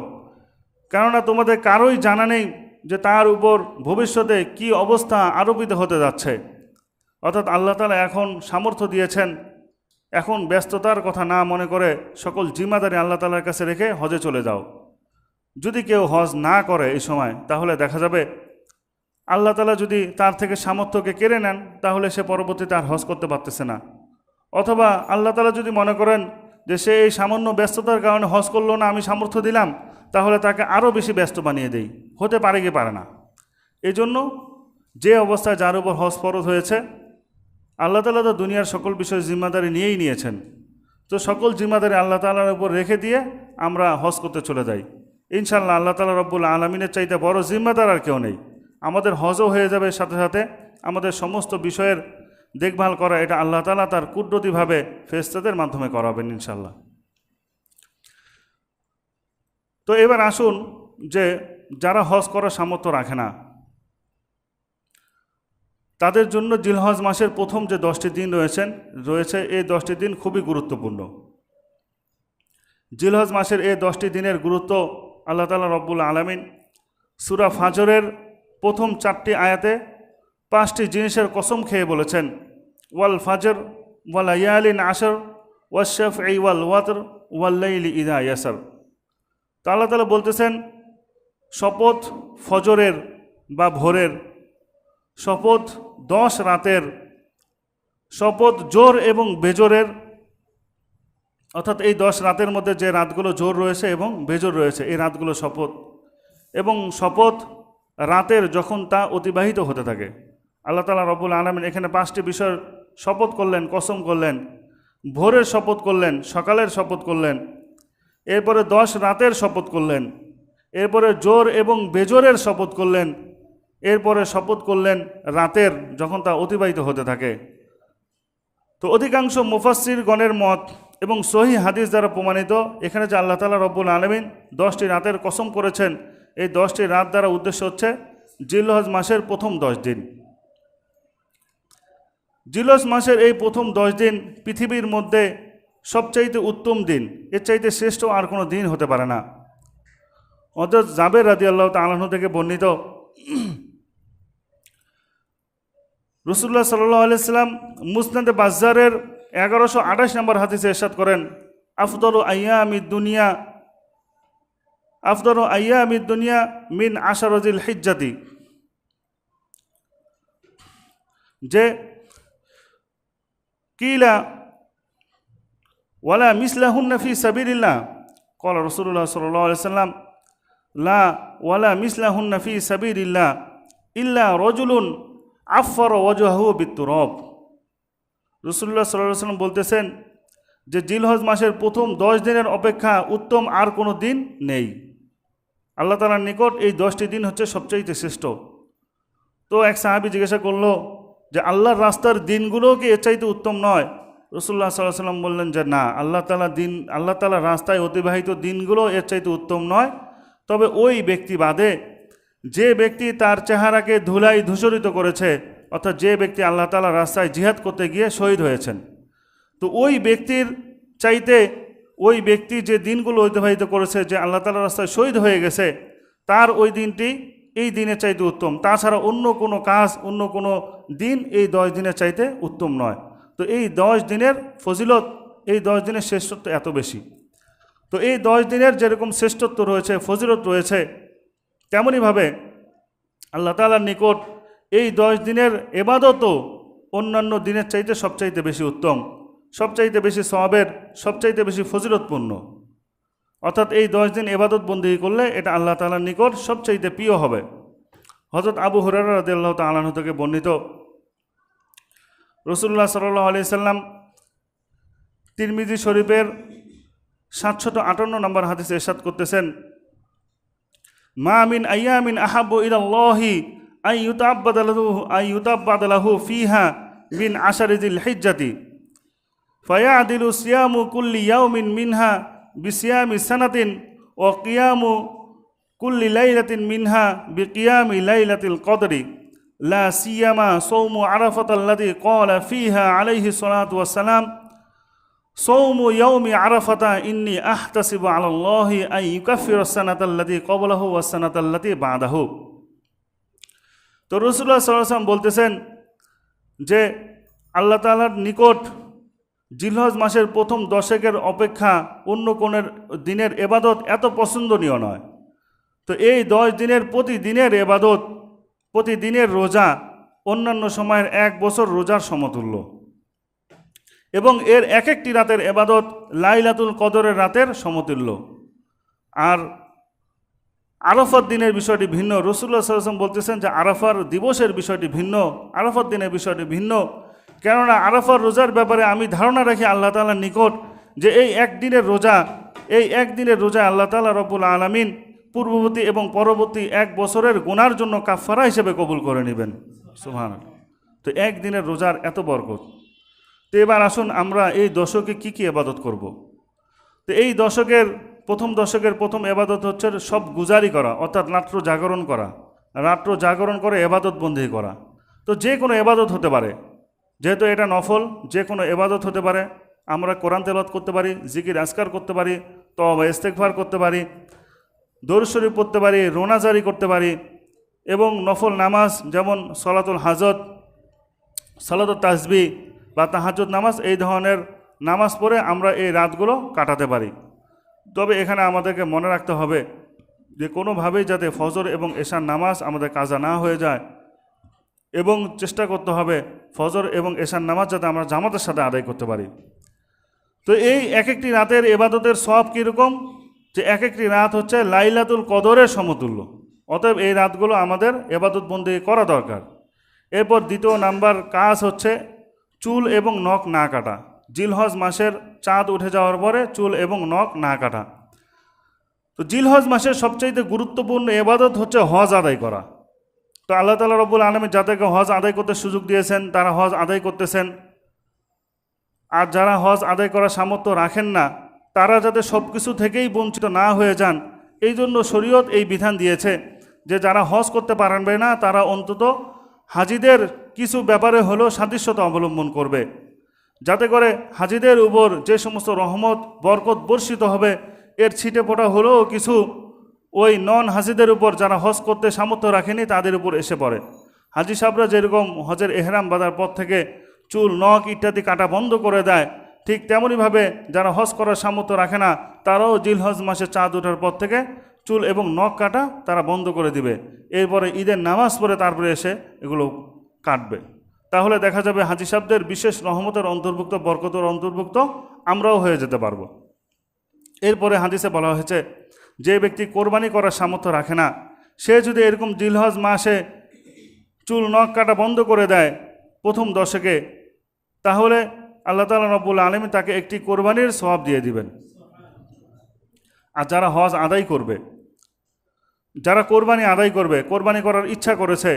Speaker 1: কেননা তোমাদের কারোই জানা নেই যে তার উপর ভবিষ্যতে কি অবস্থা আরোপিত হতে যাচ্ছে। অর্থাৎ আল্লাহ তাআলা এখন সামর্থ্য দিয়েছেন, এখন ব্যস্ততার কথা না মনে করে সকল জিম্মাদারি আল্লাহ তাআলার কাছে রেখে হজে চলে যাও। যদি কেউ হজ না করে এই সময়, তাহলে দেখা যাবে আল্লাহ তাআলা যদি তার থেকে সামর্থ্যকে কেড়ে নেন, তাহলে সে পরবর্তীতে আর হজ করতে পারতেছে না। অথবা আল্লাহ তাআলা যদি মনে করেন যে সে এই সামান্য ব্যস্ততার কারণে হজ করলো না, আমি সামর্থ্য দিলাম, তাহলে তাকে আরও বেশি ব্যস্ত বানিয়ে দেই। হতে পারে কি পারে না। এই জন্য যে অবস্থায় যার উপর হজ ফরজ হয়েছে, আল্লাহ তাআলা তো দুনিয়ার সকল বিষয় জিম্মাদারি নিয়েই নিয়েছেন, তো সকল জিম্মাদারি আল্লাহ তাআলার উপর রেখে দিয়ে আমরা হজ করতে চলে যাই। ইনশাআল্লাহ আল্লাহ তাআলা রব্বুল আলামিনের চাইতে বড় জিম্মাদার আর কেউ নেই। আমাদের হজও হয়ে যাবে, সাথে সাথে আমাদের সমস্ত বিষয়ের দেখভাল করা এটা আল্লাহ তাআলা তার কুদরতিভাবে ফেরেশতাদের মাধ্যমে করাবেন ইনশাআল্লাহ। তো এবার আসুন যে যারা হজ করার সামর্থ্য রাখে না, তাদের জন্য জিলহজ মাসের প্রথম যে 10টি দিন রয়েছে এই 10টি দিন খুবই গুরুত্বপূর্ণ। জিলহজ মাসের এই 10টি দিনের গুরুত্ব আল্লাহ তাআলা রব্বুল আলামিন সূরা ফাজরের প্রথম 4টি আয়াতে 5টি জিনিসের কসম খেয়ে বলেছেন, ওয়াল ফাজর ওয়াল লায়ালিন আশর ওয়াশ শাফঈ ওয়াল ওয়াতর ওয়াল লাইলি ইযা ইয়াসর। তো আল্লাহ তাআলা বলতেছেন, শপথ ফজরের বা ভোরের, শপথ 10 রাতের, শপথ জোর এবং বেজোরের, অর্থাৎ এই 10 রাতের মধ্যে যে রাতগুলো জোর রয়েছে এবং বেজোর রয়েছে এই রাতগুলো শপথ, এবং শপথ রাতের যখন তা অতিবাহিত হতে থাকে। আল্লাহ তাআলা রব্বুল আলামিন এখানে 5টি বিষয়ের শপথ করলেন, কসম করলেন। ভোরের শপথ করলেন, সকালের শপথ করলেন, এরপরে 10 রাতের শপথ করলেন, এরপরে জোর এবং বেজোরের শপথ করলেন, এরপরে শপথ করলেন রাতের যখন তা অতিবাহিত হতে থাকে। তো অধিকাংশ মুফাসসির গণের মত এবং সহি হাদিস দ্বারা প্রমাণিত এখানে যে আল্লাহ তাআলা রব্বুল আলামিন 10টি রাতের কসম করেছেন, এই 10টি রাত দ্বারা উদ্দেশ্য হচ্ছে জিলহজ মাসের প্রথম 10 দিন। জিলহজ মাসের এই প্রথম 10 দিন পৃথিবীর মধ্যে সবচাইতে উত্তম দিন, এর চাইতে শ্রেষ্ঠ আর কোনো দিন হতে পারে না। হযরত জাবের রাদিয়াল্লাহু তাআলা আনহু থেকে বর্ণিত, রাসূলুল্লাহ সাল্লাল্লাহু আলাইহি সাল্লাম মুসনাদে বাজ্জারের 1128 নম্বর হাদিসে ইরশাদ করেন, আফদালু আইয়ামিদ দুনিয়া মিন আশারাজিল হিজ্জাতি, যে কিলা ওয়ালা মিসলাহুন্না ফি সাবিলিল্লাহ, ক্বালা রাসূলুল্লাহ সাল্লাল্লাহু আলাইহি সাল্লাম লা ওয়ালা মিসলাহুন্না ফি সাবিলিল্লাহ ইল্লা রাজুলুন আফফার ওয়াজহাহু বিতুরাব। রাসূলুল্লাহ সাল্লাল্লাহু আলাইহি সাল্লাম বলতেছেন যে জিলহজ মাসের প্রথম 10 দিনের অপেক্ষা উত্তম আর কোনো দিন নেই। আল্লাহ তাআলার নিকট এই 10টি দিন হচ্ছে সবচাইতে শ্রেষ্ঠ। তো এক সাহাবী জিজ্ঞাসা করলো যে আল্লাহর রাস্তার দিনগুলোও কি এর চাইতে উত্তম নয়? রাসূলুল্লাহ সাল্লাল্লাহু আলাইহি সাল্লাম বললেন যে না, আল্লাহ তাআলার রাস্তায় অতিবাহিত দিনগুলো এর চাইতে উত্তম নয়, তবে ওই ব্যক্তি বাদে যে ব্যক্তি তার চেহারাকে ধুলাই ধূসরিত করেছে, অর্থাৎ যে ব্যক্তি আল্লাহ তাআলার রাস্তায় জিহাদ করতে গিয়ে শহীদ হয়েছেন, তো ওই ব্যক্তির চাইতে ওই ব্যক্তি যে দিনগুলো অতিবাহিত করেছে, যে আল্লাহ তাআলার রাস্তায় শহীদ হয়ে গেছে, তার ওই দিনটি এই দিনের চাইতে উত্তম। তাছাড়া অন্য কোনো কাজ, অন্য কোনো দিন এই 10 দিনের চাইতে উত্তম নয়। তো এই 10 দিনের ফজিলত, এই 10 দিনের শ্রেষ্ঠত্ব এত বেশি। তো এই 10 দিনের যেরকম শ্রেষ্ঠত্ব রয়েছে, ফজিলত রয়েছে, তেমনইভাবে আল্লাহ তাআলার নিকট এই 10 দিনের ইবাদতও অন্যান্য দিনের চাইতে সবচাইতে বেশি উত্তম, সবচাইতে বেশি সওয়াবের, সবচাইতে বেশি ফজিলতপূর্ণ। অর্থাৎ এই 10 দিন ইবাদত বন্দেগী করলে এটা আল্লাহ তাআলার নিকট সবচাইতে প্রিয় হবে। হযরত আবু হুরায়রা রাদিয়াল্লাহু তাআলা আনহু থেকে বর্ণিত, রাসূলুল্লাহ সাল্লাল্লাহু আলাইহি সাল্লাম তিরমিজি শরীফের 758 নম্বর হাদিসে ইরশাদ করতেছেন, মা মিন আইয়ামিন আহাব্বু ইলাল্লাহি আইয়ুতাব্বাদা লাহু ফিহা মিন আশারিজিল হিজ্জাতি ফায়াদিলু সিয়ামু কুল্লি ইয়াউমিন মিনহা বিসিয়ামি সানাতিন ওয়া কিয়ামু কুল্লি লাইলাতিন মিনহা বিকিয়ামি লাইলাতিল কদরি লা সিয়ামা সাওমু আরাফাতাল্লাযী ক্বালা ফিহা আলাইহি সালাতু ওয়াসসালাম সাওমু ইয়াউমি আরাফাতা ইন্নী আহতাসিবু আলাল্লাহি আন ইউকাফিরাস সানাতাল্লাযী ক্বাবলাহু ওয়াস সানাতাল্লাতী বা'দাহু। তো রাসূলুল্লাহ সাল্লাল্লাহু আলাইহি ওয়াসাল্লাম বলতেছেন যে আল্লাহ তাআলার নিকট জিলহজ মাসের প্রথম 10 অপেক্ষা অন্য কোন দিনের ইবাদত এত পছন্দনীয় নয়। তো এই 10 দিনের প্রতিদিনের ইবাদত, প্রতিদিনের রোজা অন্যান্য সময়ের 1 বছর রোজার সমতুল্য, এবং এর এক একটি রাতের ইবাদত লাইলাতুল কদরের রাতের সমতুল্য। আর আরাফার দিনের বিষয়টি ভিন্ন। রাসূলুল্লাহ সাল্লাল্লাহু আলাইহি ওয়াসাল্লাম বলতেছেন যে আরাফার দিবসের বিষয়টি ভিন্ন, আরাফার দিনের বিষয়টি ভিন্ন। কেননা আরাফার রোজার ব্যাপারে আমি ধারণা রাখি আল্লাহ তাআলার নিকট যে এই একদিনের রোজা আল্লাহ তাআলা রব্বুল আলামিন পূর্ববর্তী এবং পরবর্তী 1 বছরের গুনার জন্য কাফারা হিসেবে কবুল করে নেবেন। সুবহানাল্লাহ। তো একদিনের রোজার এত বরকত। তো এবার আসুন আমরা এই দশকে কি কি ইবাদত করব। তো এই প্রথম দশকের প্রথম ইবাদত হচ্ছে সব গুজারি করা, অর্থাৎ রাত্র জাগরণ করে ইবাদত বন্দেগী করা। তো যে কোনো ইবাদত হতে পারে, যেহেতু এটা নফল, যে কোনো ইবাদত হতে পারে। আমরা কোরআন তেলাওয়াত করতে পারি, জিকির আজকার করতে পারি, তওবা ইস্তেগফার করতে পারি, দরুদ শরীফ পড়তে পারি, রোনাজারি করতে পারি, এবং নফল নামাজ যেমন সলাতুল হাজত, সালাতুত তাসবিহ বা তাহাজ্জুদ নামাজ, এই ধরনের নামাজ পড়ে আমরা এই রাতগুলো কাটাতে পারি। তবে এখানে আমাদেরকে মনে রাখতে হবে যে কোনোভাবেই যাতে ফজর এবং এশার নামাজ আমাদের কাজা না হয়ে যায়, এবং চেষ্টা করতে হবে ফজর এবং এশার নামাজ যাতে আমরা জামাতের সাথে আদায় করতে পারি। তো এই এক একটি রাতের ইবাদতের সওয়াব কীরকম, যে এক একটি রাত হচ্ছে লাইলাতুল কদরের সমতুল্য। অতএব এই রাতগুলো আমাদের ইবাদত বন্দেগী করা দরকার। এরপর দ্বিতীয় নাম্বার কাজ হচ্ছে চুল এবং নখ না কাটা। জিলহজ মাসের চাঁদ উঠে যাওয়ার পরে চুল এবং নখ না কাটা। তো জিলহজ মাসের সবচাইতে গুরুত্বপূর্ণ ইবাদত হচ্ছে হজ আদায় করা। তো আল্লাহ তাআলা রব্বুল আলামিন যাদেরকে হজ আদায় করতে সুযোগ দিয়েছেন তারা হজ আদায় করতেছেন। আর যারা হজ আদায় করার সামর্থ্য রাখেন না, তারা যাতে সব কিছু থেকেই বঞ্চিত না হয়ে যান, এই জন্য শরীয়ত এই বিধান দিয়েছে যে যারা হজ করতে পারবে না তারা অন্তত হাজিদের কিছু ব্যাপারে হলেও সাদৃশ্যতা অবলম্বন করবে, যাতে করে হাজিদের উপর যে সমস্ত রহমত বরকত বর্ষিত হবে এর ছিটে ফোটা হলেও কিছু ওই নন হাজিদের উপর যারা হজ করতে সামর্থ্য রাখেনি তাদের উপর এসে পড়ে। হাজি সাহেবরা যেরকম হজের এহরাম বাঁধার পর থেকে চুল নখ ইত্যাদি কাটা বন্ধ করে দেয়, ঠিক তেমনইভাবে যারা হজ করার সামর্থ্য রাখে না তারাও জিলহজ মাসে চাঁদ ওঠার পর থেকে চুল এবং নখ কাটা তারা বন্ধ করে দিবে। এরপরে ঈদের নামাজ পড়ে তারপরে এসে এগুলো কাটবে। তাহলে দেখা যাবে হাজি সাহেবদের বিশেষ রহমতের অন্তর্ভুক্ত, বরকতের অন্তর্ভুক্ত আমরাও হয়ে যেতে পারবো। এরপরে হাদিসে বলা হয়েছে যে ব্যক্তি কোরবানি করার সামর্থ্য রাখে না সে যদি এরকম জিলহজ মাসে চুল নখ কাটা বন্ধ করে দেয় প্রথম দশকে, তাহলে আল্লাহ তাআলা রব্বুল আলামিন তাকে একটি কোরবানির সওয়াব দিয়ে দিবেন। আর যারা হজ আদায় করবে, যারা কোরবানি আদায় করবে, কোরবানি করার ইচ্ছা করেছে,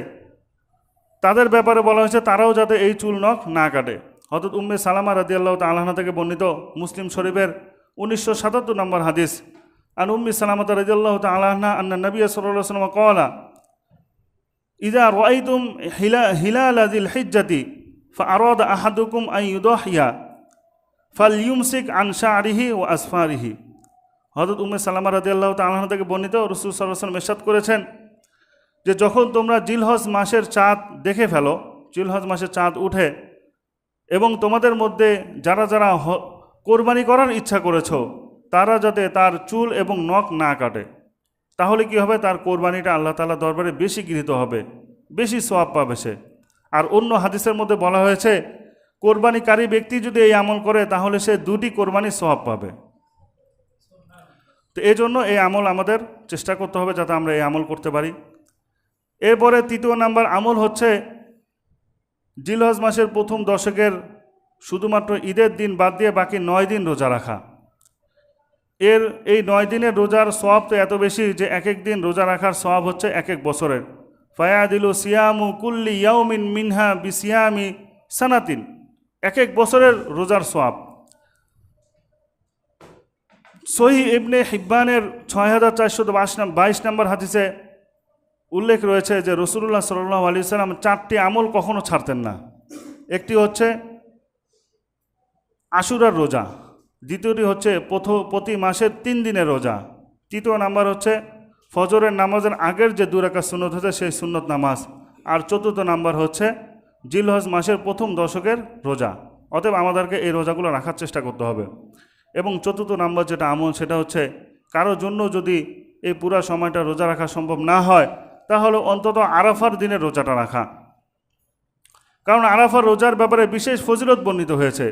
Speaker 1: তাদের ব্যাপারে বলা হয়েছে তারাও যাতে এই চুল নখ না কাটে। হযরত উম্মে সালামা রাদিয়াল্লাহু তাআলা আনহা থেকে বর্ণিত মুসলিম শরীফের 1977 নম্বর হাদিস, আন উম্মি সালামা রাদিয়াল্লাহু তাআলা আনহা আন্না নবী সাল্লাল্লাহু আলাইহি ওয়াসাল্লাম ক্বালা ইযা রাআইতুম হিলাল যিল হিজ্জাতি ফাআরাদা আহাদুকুম আন ইউদাহিয়া ফালইউমসিক আন শা'রিহি ওয়া আসফারিহি। হযরত উম্মে সালামা রাদিয়াল্লাহু তাআলা আনহা থেকে বর্ণিত, রাসূল সাল্লাল্লাহু আলাইহি ওয়াসাল্লাম ইরশাদ করেছেন যে যখন তোমরা জিলহজ মাসের চাঁদ দেখে ফেলো, জিলহজ মাসের চাঁদ উঠে, এবং তোমাদের মধ্যে যারা যারা কোরবানি করার ইচ্ছা করেছো তারা যাতে তার চুল এবং নখ না কাটে, তাহলে কি হবে, তার কোরবানিটা আল্লাহ তাআলা দরবারে বেশি গৃহীত হবে, বেশি সওয়াব পাবে সে। আর অন্য হাদিসের মধ্যে বলা হয়েছে কোরবানিকারী ব্যক্তি যদি এই আমল করে তাহলে সে 2টি কোরবানির সওয়াব পাবে। তো এই জন্য এই আমল আমাদের চেষ্টা করতে হবে যাতে আমরা এই আমল করতে পারি। এরপরে 3য় নাম্বার আমল হচ্ছে জিলহজ মাসের প্রথম দশকের শুধুমাত্র ঈদের দিন বাদ দিয়ে বাকি 9 দিন রোজা রাখা। এই 9 দিনের রোজার সওয়াব তো এত বেশি যে এক এক দিন রোজা রাখার সওয়াব হচ্ছে এক এক বছরের। ফায়াদিলু সিয়ামু কুল্লি ইয়াউমিন মিনহা বিসিয়ামি সানাতিন, এক এক বছরের রোজার সওয়াব। সহিহ ইবনে হিব্বানের 6422 নম্বর হাদিসে উল্লেখ রয়েছে যে রাসূলুল্লাহ সাল্লাল্লাহু আলাইহি ওয়াসাল্লাম 4টি আমল কখনো ছাড়তেন না। একটি হচ্ছে আশুরার রোজা, দ্বিতীয়টি হচ্ছে প্রতি মাসের 3 দিনের রোজা, তৃতীয় নাম্বার হচ্ছে ফজরের নামাজের আগের যে 2 রাকাত সুন্নত হচ্ছে সেই সুন্নত নামাজ, আর চতুর্থ নাম্বার হচ্ছে জিলহজ মাসের প্রথম দশকের রোজা। অতএব আমাদেরকে এই রোজাগুলো রাখার চেষ্টা করতে হবে। এবং চতুর্থ নাম্বার যেটা আমল সেটা হচ্ছে কারোর জন্য যদি এই পুরা সময়টা রোজা রাখা সম্ভব না হয় তাহলে অন্তত আরাফার দিনের রোজাটা রাখা, কারণ আরাফার রোজার ব্যাপারে বিশেষ ফজিলত বর্ণিত হয়েছে।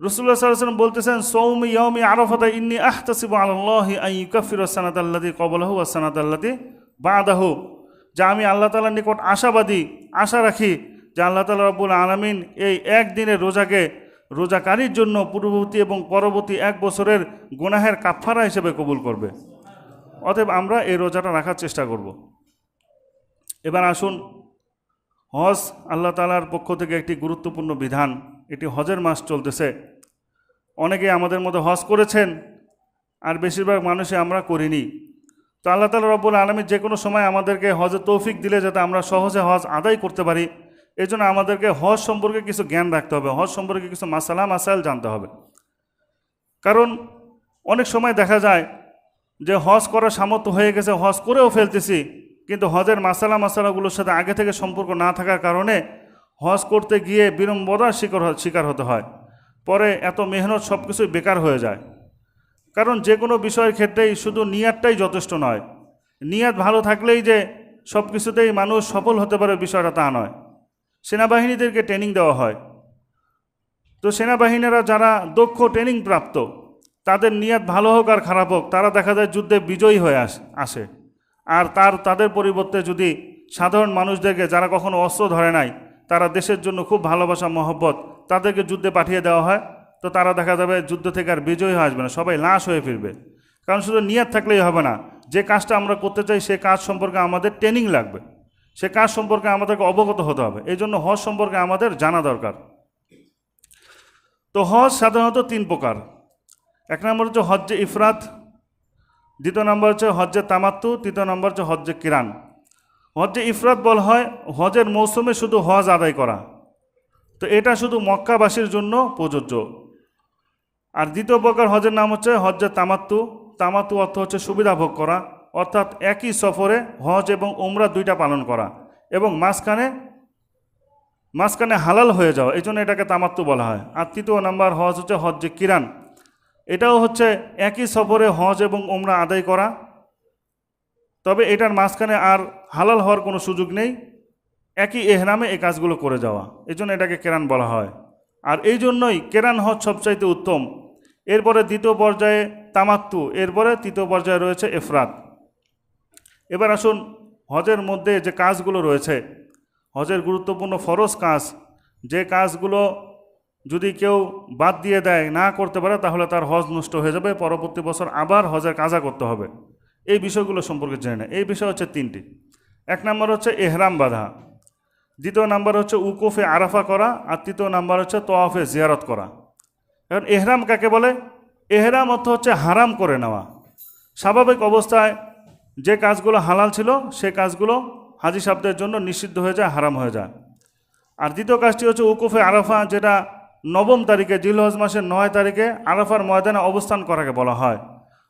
Speaker 1: রাসূলুল্লাহ সাল্লাল্লাহু আলাইহি ওয়াসাল্লাম বলতেছেন সওমি ইয়াউমি আরাফাতা ইন্নী আহতাসিবু আলাল্লাহি আন ইউকাফিরা সানাতাল্লাতী ক্বাবলাহু ওয়াস সানাতাল্লাতী বা'দাহু, যে আমি আল্লাহ তাআলার নিকট আশা রাখি যে আল্লাহ তাআলা রব্বুল আলামিন এই একদিনের রোজাকে রোজাকারীর জন্য পূর্ববর্তী এবং পরবর্তী 1 বছরের গুনাহের কাফফারা হিসেবে কবুল করবে। অতএব আমরা এই রোজাটা রাখার চেষ্টা করব। এবার আসুন, হজ আল্লাহ তাআলার পক্ষ থেকে একটি গুরুত্বপূর্ণ বিধান। এটি হজের মাস চলতেছে, অনেকে আমাদের মধ্যে হজ করেছেন আর বেশিরভাগ মানুষে আমরা করিনি। তো আল্লাহ তাআলা রব্বুল আলামিন যে কোনো সময় আমাদেরকে হজের তৌফিক দিলে যাতে আমরা সহজে হজ আদায় করতে পারি, এই জন্য আমাদেরকে হজ সম্পর্কে কিছু জ্ঞান রাখতে হবে, হজ সম্পর্কে কিছু মাসাইল জানতে হবে। কারণ অনেক সময় দেখা যায় যে হজ করার সামর্থ্য হয়ে গেছে, হজ করেও ফেলতেছি, কিন্তু হজের মাসালাগুলোর সাথে আগে থেকে সম্পর্ক না থাকার কারণে হজ করতে গিয়ে বিড়ম্বনার শিকার হতে হয়। পরে এত মেহনত সব কিছুই বেকার হয়ে যায়। কারণ যে কোনো বিষয়ের ক্ষেত্রেই শুধু নিয়াতটাই যথেষ্ট নয়। নিয়াত ভালো থাকলেই যে সব কিছুতেই মানুষ সফল হতে পারে বিষয়টা তা নয়। সেনাবাহিনীদেরকে ট্রেনিং দেওয়া হয়, তো সেনাবাহিনীরা যারা দক্ষ ট্রেনিং প্রাপ্ত তাদের নিয়াত ভালো হোক আর খারাপ হোক, তারা দেখা যায় যুদ্ধে বিজয়ী হয়ে আসে। আর তাদের পরিবর্তে যদি সাধারণ মানুষদেরকে যারা কখনো অস্ত্র ধরে নাই, তারা দেশের জন্য খুব ভালোবাসা মহব্বত, তাদেরকে যুদ্ধে পাঠিয়ে দেওয়া হয়, তো তারা দেখা যাবে যুদ্ধ থেকে আর বিজয়ী হয়ে আসবে না, সবাই লাশ হয়ে ফিরবে। কারণ শুধু নিয়াত থাকলেই হবে না, যে কাজটা আমরা করতে চাই সে কাজ সম্পর্কে আমাদের ট্রেনিং লাগবে, সে কাজ সম্পর্কে আমাদেরকে অবগত হতে হবে। এই জন্য হজ সম্পর্কে আমাদের জানা দরকার। তো হজ সাধারণত 3 প্রকার। এক নম্বর হচ্ছে হজ্জে ইফরাত, দ্বিতীয় নম্বর হচ্ছে হজ্জে তামাত্তু, তৃতীয় নম্বর হচ্ছে হজ্জে কিরান। হজ্জে ইফরাত বলা হয় হজের মৌসুমে শুধু হজ আদায় করা, তো এটা শুধু মক্কাবাসীর জন্য প্রযোজ্য। আর দ্বিতীয় প্রকার হজের নাম হচ্ছে হজ্জে তামাত্তু। তামাত্তু অর্থ হচ্ছে সুবিধা ভোগ করা, অর্থাৎ একই সফরে হজ এবং উমরা দুইটা পালন করা এবং মাঝখানে হালাল হয়ে যাওয়া, এই জন্য এটাকে তামাত্তু বলা হয়। আর তৃতীয় নাম্বার হজ হচ্ছে হজ্জে কিরান, এটাও হচ্ছে একই সফরে হজ এবং উমরা আদায় করা, তবে এটার মাঝখানে আর হালাল হওয়ার কোনো সুযোগ নেই, একই এহরামে এই কাজগুলো করে যাওয়া, এই জন্য এটাকে কেরান বলা হয়। আর এই জন্যই কেরান হজ সবচাইতে উত্তম। এরপরে দ্বিতীয় পর্যায়ে তামাত্তু, এরপরে তৃতীয় পর্যায়ে রয়েছে ইফরাত। এবার আসুন হজের মধ্যে যে কাজগুলো রয়েছে, হজের গুরুত্বপূর্ণ ফরজ কাজ, যে কাজগুলো যদি কেউ বাদ দিয়ে দেয়, না করতে পারে, তাহলে তার হজ নষ্ট হয়ে যাবে, পরবর্তী বছর আবার হজের কাজা করতে হবে। এই বিষয়গুলো সম্পর্কে জেনে নেয়। এই বিষয় হচ্ছে 3টি। এক নম্বর হচ্ছে এহরাম বাঁধা, দ্বিতীয় নাম্বার হচ্ছে উকুফে আরাফা করা, আর তৃতীয় নাম্বার হচ্ছে তোয়াফে জিয়ারত করা। এখন এহরাম কাকে বলে? এহরাম অর্থ হচ্ছে হারাম করে নেওয়া। স্বাভাবিক অবস্থায় যে কাজগুলো হালাল ছিল সে কাজগুলো হাজি সাহেবদের জন্য নিষিদ্ধ হয়ে যায়, হারাম হয়ে যায়। আর দ্বিতীয় কাজটি হচ্ছে উকুফে আরাফা, যেটা 9 তারিখে, জিলহজ মাসের 9 তারিখে আরাফার ময়দানে অবস্থান করাকে বলা হয়।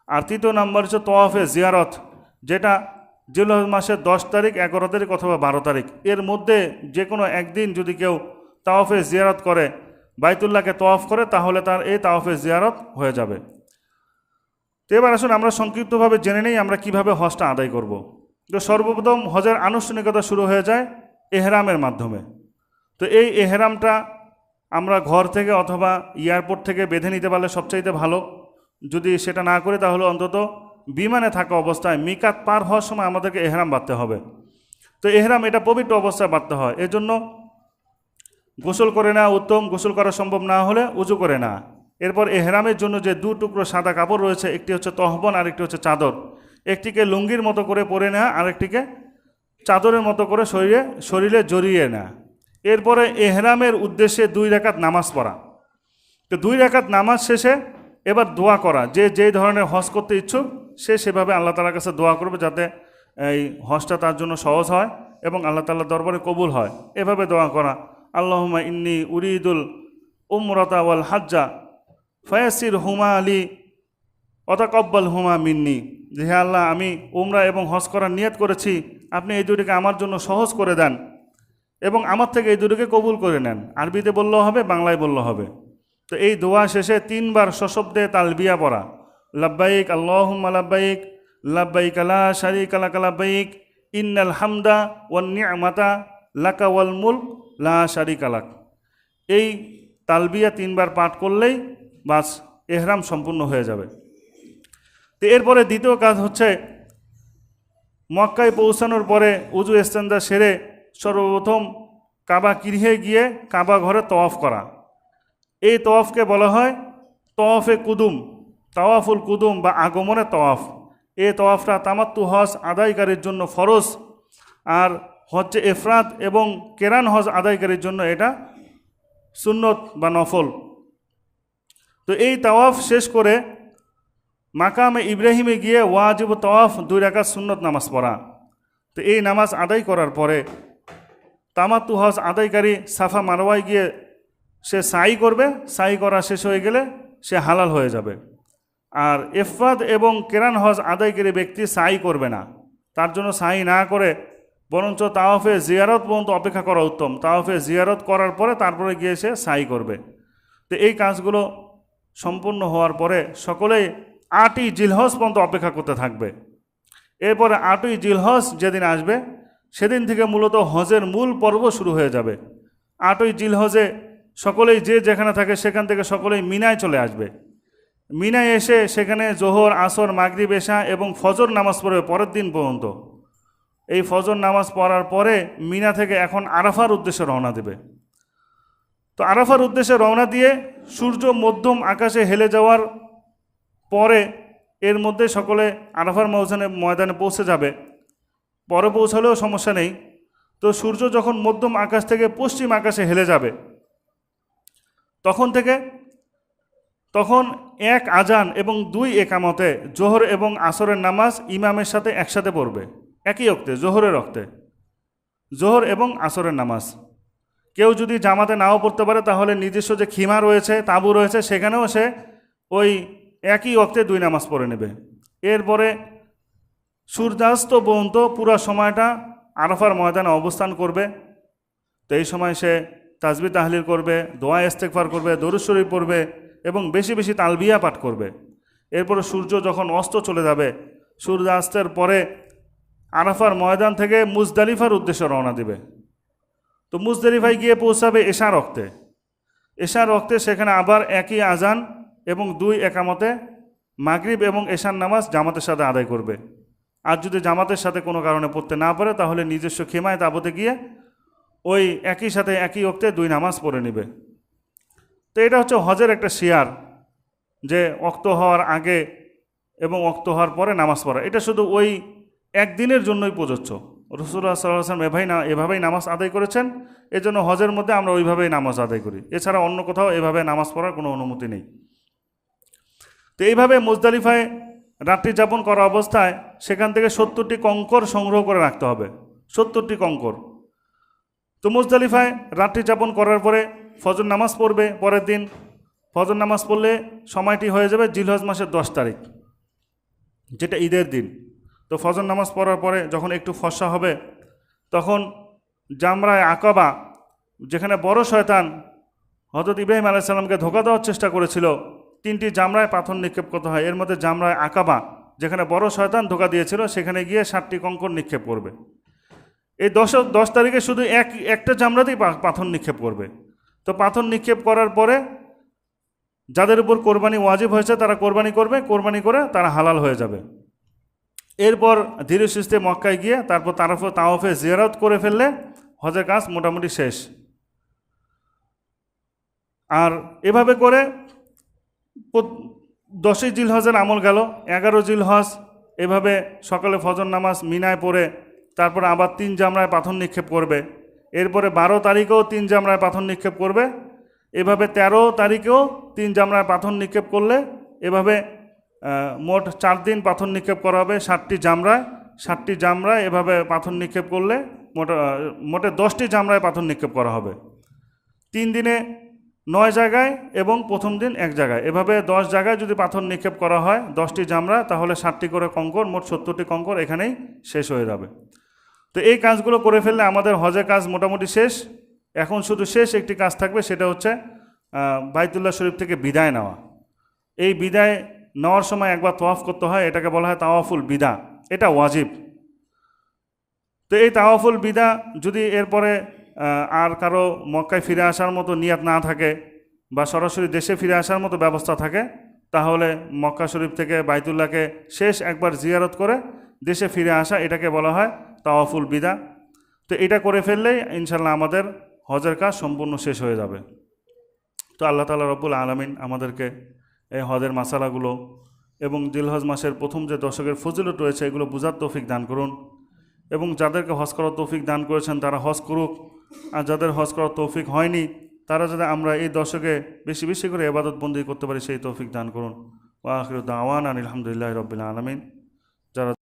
Speaker 1: আর তৃতীয় নাম্বার হচ্ছে তোয়াফে জিয়ারত, যেটা জিলহজ মাসের 10 তারিখ, 11 তারিখ অথবা 12 তারিখ, এর মধ্যে যে কোনো একদিন যদি কেউ তাওয়াফে জিয়ারত করে, বাইতুল্লাহকে তোয়াফ করে, তাহলে তার এই তাওয়াফে জিয়ারত হয়ে যাবে। তো এবার আসুন আমরা সংক্ষিপ্তভাবে জেনে নেই আমরা কিভাবে হজটা আদায় করব। তো সর্বপ্রথম হজের আনুষ্ঠানিকতা শুরু হয়ে যায় এহরামের মাধ্যমে। তো এই এহরামটা আমরা ঘর থেকে অথবা এয়ারপোর্ট থেকে বেঁধে নিতে পারলে সবচাইতে ভালো। যদি সেটা না করে তাহলে অন্তত বিমানে থাকা অবস্থায় মিকাত পার হওয়ার সময় আমাদেরকে এহরাম বাঁধতে হবে। তো এহরাম এটা পবিত্র অবস্থায় বাঁধতে হয়, এজন্য গোসল করে নেওয়া উত্তম, গোসল করা সম্ভব না হলে উজু করে নেওয়া। এরপর এহরামের জন্য যে 2 টুকরো সাদা কাপড় রয়েছে, একটি হচ্ছে তহবন আর একটি হচ্ছে চাদর, একটিকে লুঙ্গির মতো করে পরে নেওয়া, আরেকটিকে চাদরের মতো করে শরীরে জড়িয়ে নেওয়া। এরপরে এহরামের উদ্দেশ্যে 2 রাকাত নামাজ পড়া। তো 2 রাকাত নামাজ শেষে এবার দোয়া করা, যে ধরনের হজ করতে ইচ্ছুক সে সেভাবে আল্লাহ তাআলার কাছে দোয়া করবে, যাতে এই হজটা তার জন্য সহজ হয় এবং আল্লাহ তাআলার দরবারে কবুল হয়। এভাবে দোয়া করা, আল্লাহুম্মা ইন্নী উরিদুল উমরাতা ওয়াল হাজ্জা ফায়াসির হুমা আলী অতাকব্বাল হুমা মিন্নি। যে হে আল্লাহ, আমি উমরা এবং হজ করার নিয়ত করেছি, আপনি এই দুটিকে আমার জন্য সহজ করে দেন এবং আমার থেকে এই দুটিকে কবুল করে নেন। আরবিতে বললেও হবে, বাংলায় বললেও হবে। তো এই দোয়া শেষে 3 বার সশব্দে তালবিয়া পড়া, লাব্বাইক আল্লাহুম্মা লাব্বাইক, লাব্বাইক লা শারীকা লাকা লাব্বাইক, ইন্নাল হামদা ওয়ান নি'মাতা লাকা ওয়াল মুলক লা শারীকা লাক। এই তালবিয়া 3 বার পাঠ করলেই বাস এহরাম সম্পূর্ণ হয়ে যাবে। তো এরপরে দ্বিতীয় কাজ হচ্ছে মক্কায় পৌঁছানোর পরে উজু ইস্তেঞ্জা সেরে সর্বপ্রথম কাবা গৃহে গিয়ে কাবা ঘরে তওয়াফ করা। এই তওয়াফকে বলা হয় তওয়াফে কুদুম, তাওয়াফুল কুদুম বা আগমনের তওয়াফ। এই তওয়াফটা তামাত্তু হজ আদায়কারীর জন্য ফরজ, আর হজ্জে ইফরাত এবং কেরান হজ আদায়কারীর জন্য এটা সুন্নত বা নফল। তো এই তাওয়াফ শেষ করে মাকামে ইব্রাহিমে গিয়ে ওয়াজিব তাওয়াফ 2 রাকাত সুন্নত নামাজ পড়া। তো এই নামাজ আদায় করার পরে তামাত্তু হজ আদায়কারী সাফা মারওয়ায় গিয়ে সে সাই করবে, সাই করা শেষ হয়ে গেলে সে হালাল হয়ে যাবে। আর ইফরাত এবং কেরান হজ আদায়কারী ব্যক্তি সাই করবে না, তার জন্য সাই না করে বরঞ্চ তাওয়াফে জিয়ারত পর্যন্ত অপেক্ষা করা উত্তম। তাওয়াফে জিয়ারত করার পরে তারপরে গিয়ে সে সাই করবে। তো এই কাজগুলো সম্পূর্ণ হওয়ার পরে সকলেই 8ই জিলহজ পর্যন্ত অপেক্ষা করতে থাকবে। এরপরে 8ই জিলহজ যেদিন আসবে সেদিন থেকে মূলত হজের মূল পর্ব শুরু হয়ে যাবে। 8ই জিলহজে সকলেই যে যেখানে থাকে সেখান থেকে সকলেই মিনায় চলে আসবে। মিনায় এসে সেখানে জোহর, আসর, মাগরিব, এশা এবং ফজর নামাজ পড়বে পরের দিন পর্যন্ত। এই ফজর নামাজ পড়ার পরে মিনা থেকে এখন আরাফার উদ্দেশ্যে রওনা দেবে। তো আরাফার উদ্দেশ্যে রওনা দিয়ে সূর্য মধ্যম আকাশে হেলে যাওয়ার পরে এর মধ্যে সকলে আরাফার ময়দানে পৌঁছে যাবে। পরে পৌঁছালেও সমস্যা নেই। তো সূর্য যখন মধ্যম আকাশ থেকে পশ্চিম আকাশে হেলে যাবে তখন থেকে তখন এক আজান এবং 2 একামতে জোহর এবং আসরের নামাজ ইমামের সাথে একসাথে পড়বে, একই ওক্তে, জোহরের ওক্তে, জোহর এবং আসরের নামাজ। কেউ যদি জামাতে নাও পড়তে পারে তাহলে নিজস্ব যে খিমা রয়েছে, তাঁবু রয়েছে, সেখানেও সে ওই একই ওক্তে 2 নামাজ পড়ে নেবে। এরপরে সূর্যাস্ত পর্যন্ত পুরো সময়টা আরাফার ময়দানে অবস্থান করবে। তো এই সময় সে তাসবিহ তাহলিল করবে, দোয়া ইস্তেগফার করবে, দরুদ শরীফ পড়বে এবং বেশি বেশি তালবিয়া পাঠ করবে। এরপরে সূর্য যখন অস্ত চলে যাবে, সূর্যাস্তের পরে আরাফার ময়দান থেকে মুজদালিফার উদ্দেশ্যে রওনা দিবে। তো মুজদালিফায় গিয়ে পৌঁছাবে এশার ওক্তে। এশার ওক্তে সেখানে আবার একই আজান এবং 2 একামতে মাগরিব এবং এশার নামাজ জামাতের সাথে আদায় করবে। আর যদি জামাতের সাথে কোনো কারণে পড়তে না পারে তাহলে নিজস্ব খেমায় তাবতে গিয়ে ওই একই সাথে একই ওক্তে 2 নামাজ পড়ে নেবে। তো এটা হচ্ছে হজের একটা শিয়ার, যে ওক্ত হওয়ার আগে এবং ওক্ত হওয়ার পরে নামাজ পড়া। এটা শুধু ওই একদিনের জন্যই প্রযোজ্য। রাসূলুল্লাহ সাল্লাল্লাহু আলাইহি ওয়াসাল্লাম এভাবেই নামাজ আদায় করেছেন, এজন্য হজের মধ্যে আমরা ওইভাবেই নামাজ আদায় করি। এছাড়া অন্য কোথাও এভাবে নামাজ পড়ার কোনো অনুমতি নেই। তো এইভাবে মুজদালিফায় রাত্রি যাপন করা অবস্থায় সেখান থেকে 70টি কঙ্কর সংগ্রহ করে রাখতে হবে, 70টি কঙ্কর। তো মুজদালিফায় রাত্রি যাপন করার পরে ফজর নামাজ পড়বে। পরের দিন ফজর নামাজ পড়লে সময়টি হয়ে যাবে জিলহজ মাসের 10 তারিখ, যেটা ঈদের দিন। তো ফজর নামাজ পড়ার পরে যখন একটু ফর্সা হবে তখন জামরায় আকাবা, যেখানে বড় শয়তান হযরত ইব্রাহিম আলাইহিস সালামকে ধোঁকা দেওয়ার চেষ্টা করেছিল, 3টি জামরায় পাথর নিক্ষেপ করতে হয়। এর মধ্যে জামরায় আকাবা, যেখানে বড় শয়তান ধোঁকা দিয়েছিল, সেখানে গিয়ে 7টি কঙ্কর নিক্ষেপ করবে। এই 10 তারিখে শুধু একটা জামরাতেই পাথর নিক্ষেপ করবে। তো পাথর নিক্ষেপ করার পরে যাদের উপর কোরবানি ওয়াজিব হয়েছে তারা কোরবানি করবে, কোরবানি করে তারা হালাল হয়ে যাবে। এরপর ধীরে সুস্থে মক্কায় গিয়ে তারপর তাওয়াফে জিয়ারত করে ফেললে হজের কাজ মোটামুটি শেষ। আর এভাবে করে 10ই জিলহজের আমল গেল। 11 জিলহজ এভাবে সকালে ফজর নামাজ মিনায় পড়ে তারপর আবার 3 জামরায় পাথর নিক্ষেপ করবে। এরপরে 12 তারিখেও 3 জামরায় পাথর নিক্ষেপ করবে। এভাবে 13 তারিখেও 3 জামরায় পাথর নিক্ষেপ করলে এভাবে মোট 4 দিন পাথর নিক্ষেপ করা হবে 7টি জামরায় এভাবে পাথর নিক্ষেপ করলে মোটে 10টি জামরায় পাথর নিক্ষেপ করা হবে। 3 দিনে 9 জায়গায় এবং প্রথম দিন 1 জায়গায়, এভাবে 10 জায়গায় যদি পাথর নিক্ষেপ করা হয় 10টি জামরা, তাহলে 7টি করে কঙ্কর, মোট 70টি কঙ্কর এখানেই শেষ হয়ে যাবে। তো এই কাজগুলো করে ফেললে আমাদের হজের কাজ মোটামুটি শেষ। এখন শুধু শেষ একটি কাজ থাকবে, সেটা হচ্ছে বাইতুল্লাহ শরীফ থেকে বিদায় নেওয়া। এই বিদায় নেওয়ার সময় একবার তাওয়াফ করতে হয়, এটাকে বলা হয় তাওয়াফুল বিদা, এটা ওয়াজিব। তো এই তাওয়াফুল বিদা যদি এরপরে আর কারো মক্কায় ফিরে আসার মতো নিয়াত না থাকে বা সরাসরি দেশে ফিরে আসার মতো ব্যবস্থা থাকে, তাহলে মক্কা শরীফ থেকে বাইতুল্লাহকে শেষ একবার জিয়ারত করে দেশে ফিরে আসা, এটাকে বলা হয় তাওয়াফুল বিদা। তো এটা করে ফেললেই ইনশাল্লাহ আমাদের হজের কাজ সম্পূর্ণ শেষ হয়ে যাবে। তো আল্লাহ তাআলা রব্বুল আলামিন আমাদেরকে এই হজের মাসালাগুলো এবং জিলহজ মাসের প্রথম যে দশকের ফজিলত রয়েছে এগুলো বুঝার তৌফিক দান করুন, এবং যাদেরকে হজ করার তৌফিক দান করেছেন তারা হজ করুক, আর যাদের হজ করার তৌফিক হয়নি তারা যাতে আমরা এই দশকে বেশি বেশি করে ইবাদত বন্দি করতে পারি সেই তৌফিক দান করুন। ওয়া আখিরু দাওয়ানা আলহামদুলিল্লাহি রাব্বিল আলামিন। যারা